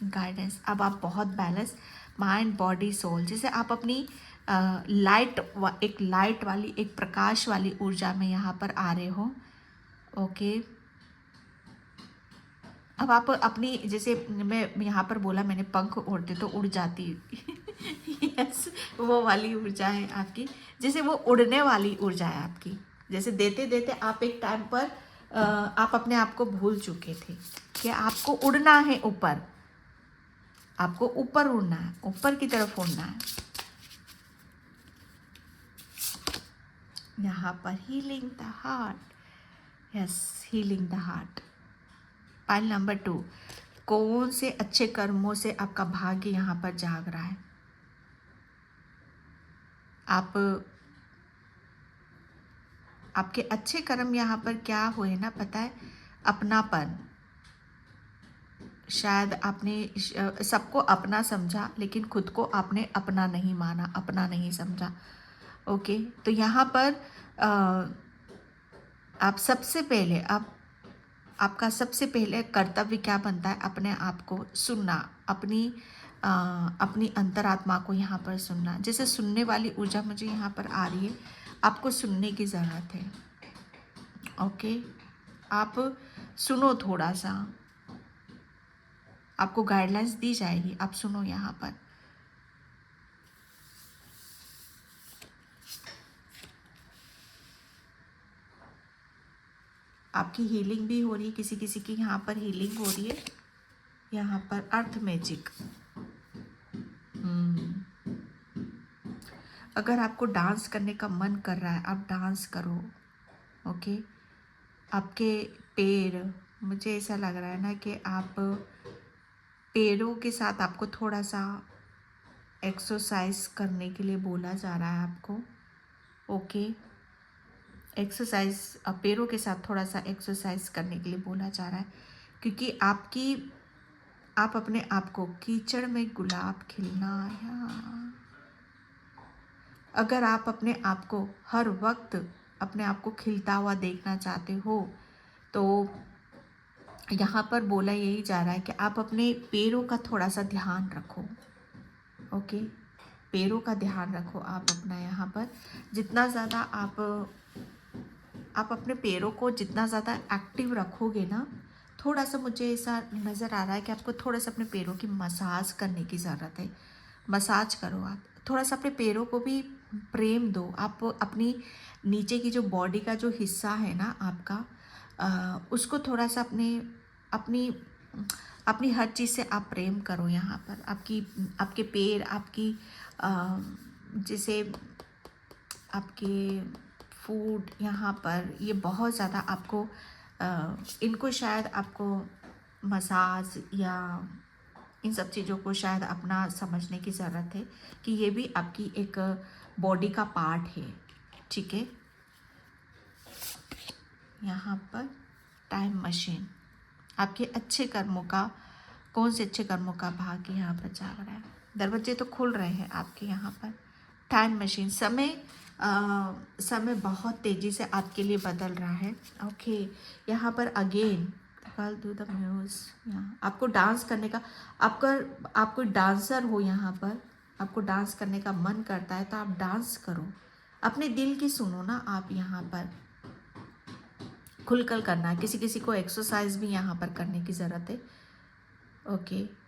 गाइडेंस, अब आप बहुत बैलेंस, माइंड बॉडी सोल, जैसे आप अपनी एक लाइट वाली, एक प्रकाश वाली ऊर्जा में यहाँ पर आ रहे हो। ओके, अब आप अपनी, जैसे मैं यहाँ पर बोला मैंने पंख उड़ते तो उड़ जाती यस, वो वाली ऊर्जा है आपकी। जैसे वो उड़ने वाली ऊर्जा है आपकी। जैसे देते देते आप एक टाइम पर आप अपने आप को भूल चुके थे कि आपको उड़ना है ऊपर, आपको ऊपर उड़ना है, ऊपर की तरफ उड़ना है। यहाँ पर healing the heart, yes, healing the heart. Pile number 2, कौन से अच्छे कर्मों से आपका भाग्य यहाँ पर जाग रहा है? आपके अच्छे कर्म यहाँ पर क्या हुए ना, पता है? अपनापन। शायद आपने सबको अपना समझा, लेकिन खुद को आपने अपना नहीं माना, अपना नहीं समझा। ओके, तो यहाँ पर आप सबसे पहले आपका सबसे पहले कर्तव्य क्या बनता है? अपने आप को सुनना, अपनी अंतरात्मा को यहाँ पर सुनना। जैसे सुनने वाली ऊर्जा मुझे यहाँ पर आ रही है, आपको सुनने की ज़रूरत है। ओके, आप सुनो थोड़ा सा, आपको गाइडलाइंस दी जाएगी। आप सुनो यहाँ पर। आपकी हीलिंग भी हो रही है, किसी किसी की यहाँ पर हीलिंग हो रही है। यहाँ पर अर्थ मैजिक। अगर आपको डांस करने का मन कर रहा है, आप डांस करो। ओके। आपके पैर, मुझे ऐसा लग रहा है ना कि आप पैरों के साथ आपको थोड़ा सा एक्सरसाइज करने के लिए बोला जा रहा है आपको। ओके। एक्सरसाइज, पैरों के साथ थोड़ा सा एक्सरसाइज करने के लिए बोला जा रहा है, क्योंकि आप अपने आप को कीचड़ में गुलाब खिलना, या अगर आप अपने आप को हर वक्त अपने आप को खिलता हुआ देखना चाहते हो, तो यहाँ पर बोला यही जा रहा है कि आप अपने पैरों का थोड़ा सा ध्यान रखो। ओके। पैरों का ध्यान रखो आप अपना। यहाँ पर जितना ज़्यादा आप अपने पैरों को जितना ज़्यादा एक्टिव रखोगे ना, थोड़ा सा मुझे ऐसा नज़र आ रहा है कि आपको थोड़ा सा अपने पैरों की मसाज करने की ज़रूरत है। मसाज करो आप थोड़ा सा, अपने पैरों को भी प्रेम दो। आप अपनी नीचे की जो बॉडी का जो हिस्सा है ना आपका, उसको थोड़ा सा अपनी अपनी हर चीज़ से आप प्रेम करो। यहाँ पर आपके पैर, आपकी जैसे आपके फूड, यहाँ पर ये बहुत ज़्यादा आपको इनको शायद आपको मसाज या इन सब चीज़ों को शायद अपना समझने की ज़रूरत है कि ये भी आपकी एक बॉडी का पार्ट है। ठीक है। यहाँ पर टाइम मशीन, आपके अच्छे कर्मों का, कौन से अच्छे कर्मों का भाग यहाँ पर जाग रहा है। दरवाजे तो खुल रहे हैं आपके यहाँ पर। टाइम मशीन, समय बहुत तेज़ी से आपके लिए बदल रहा है। ओके। यहाँ पर अगेन कल डू द म्यूज़, यहाँ आपको डांस करने का, आप कोई डांसर हो, यहाँ पर आपको डांस करने का मन करता है तो आप डांस करो। अपने दिल की सुनो ना आप, यहाँ पर खुलकर करना है। किसी किसी को एक्सरसाइज भी यहाँ पर करने की ज़रूरत है। ओके।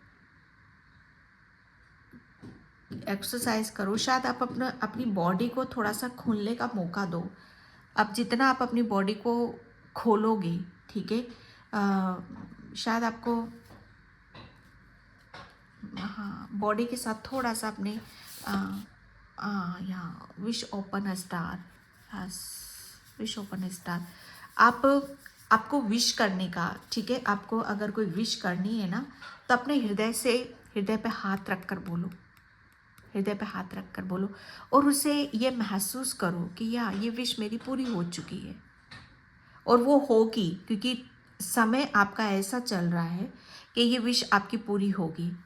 एक्सरसाइज करो, शायद आप अपनी बॉडी को थोड़ा सा खुलने का मौका दो। अब जितना आप अपनी बॉडी को खोलोगे, ठीक है, शायद आपको, हाँ, बॉडी के साथ थोड़ा सा अपने यहाँ wish open a star, yes, wish open a star. आपको विश करने का, ठीक है, आपको अगर कोई विश करनी है ना, तो अपने हृदय पे हाथ रख कर बोलो। हृदय पे हाथ रख कर बोलो और उसे ये महसूस करो कि ये विश मेरी पूरी हो चुकी है, और वो होगी, क्योंकि समय आपका ऐसा चल रहा है कि ये विश आपकी पूरी होगी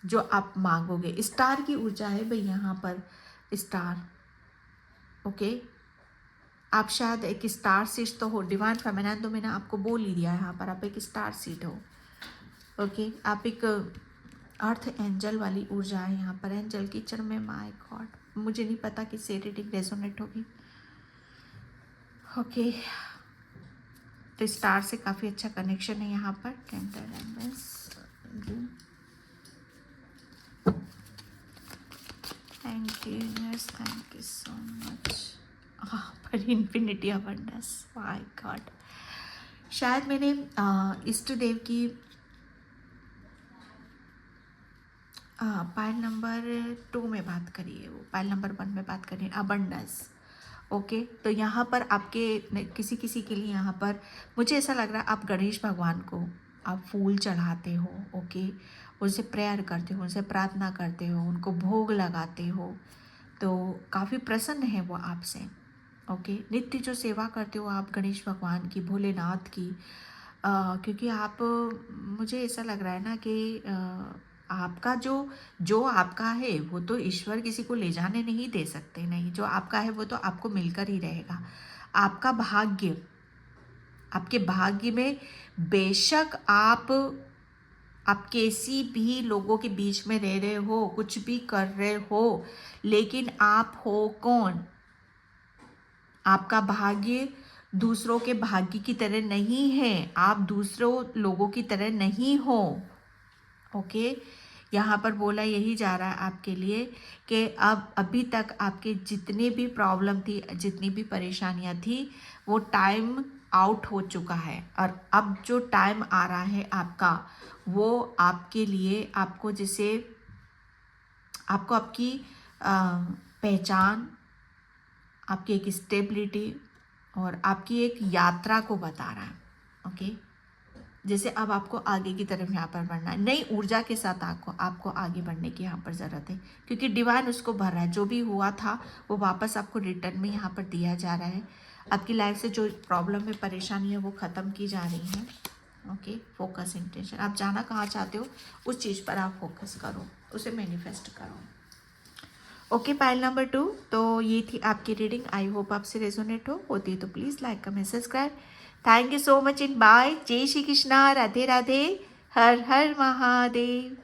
जो आप मांगोगे। स्टार की ऊर्जा है भाई यहाँ पर, स्टार। ओके। आप शायद एक स्टार सीड तो हो, डिवाइन फेमिनाइन तो मैंने आपको बोल ही दिया। यहाँ पर आप एक स्टार सीड हो। ओके। आप एक अर्थ एंजल वाली ऊर्जा है यहाँ पर, एंजल किचन में। माय गॉड, मुझे नहीं पता कि से रीडिंग रेजोनेट होगी। ओके। तो स्टार से काफ़ी अच्छा कनेक्शन है यहाँ पर। कैंडल एम्बेस, thank you so much for infinity abundance. My god, शायद मैंने इष्ट देव की पाइल नंबर 2 में बात करी है, वो पाइल नंबर 1 में बात करी है, अबंडेंस। ओके। तो यहाँ पर आपके किसी किसी के लिए यहाँ पर मुझे ऐसा लग रहा है आप गणेश भगवान को आप फूल चढ़ाते हो। ओके। उनसे प्रेयर करते हो, उनसे प्रार्थना करते हो, उनको भोग लगाते हो, तो काफ़ी प्रसन्न है वो आपसे। ओके। नित्य जो सेवा करते हो आप गणेश भगवान की, भोलेनाथ की, क्योंकि आप, मुझे ऐसा लग रहा है ना कि आपका जो आपका है वो तो ईश्वर किसी को ले जाने नहीं दे सकते। नहीं, जो आपका है वो तो आपको मिलकर ही रहेगा। आपका भाग्य, आपके भाग्य में बेशक आप कैसी भी लोगों के बीच में रह रहे हो, कुछ भी कर रहे हो, लेकिन आप हो कौन? आपका भाग्य दूसरों के भाग्य की तरह नहीं है। आप दूसरों लोगों की तरह नहीं हो। ओके, यहाँ पर बोला यही जा रहा है आपके लिए कि अब अभी तक आपके जितने भी प्रॉब्लम थी, जितनी भी परेशानियाँ थी, वो टाइम आउट हो चुका है और अब जो टाइम आ रहा है आपका, वो आपके लिए, आपको जैसे आपको आपकी पहचान, आपकी एक स्टेबिलिटी और आपकी एक यात्रा को बता रहा है। ओके, जैसे अब आपको आगे की तरफ यहाँ पर बढ़ना है, नई ऊर्जा के साथ आपको आगे बढ़ने की यहाँ पर ज़रूरत है, क्योंकि डिवाइन उसको भर रहा है। जो भी हुआ था वो वापस आपको रिटर्न में यहाँ पर दिया जा रहा है। आपकी लाइफ से जो प्रॉब्लम है, परेशानी है, वो ख़त्म की जा रही है। ओके, फोकस इंटेंशन, आप जाना कहाँ चाहते हो उस चीज़ पर आप फोकस करो, उसे मैनिफेस्ट करो। ओके, पाइल नंबर 2, तो ये थी आपकी रीडिंग। आई होप आपसे रेजोनेट होती है तो please like comment subscribe. Thank you so much in by. जय श्री कृष्णा, राधे राधे, हर हर महादेव।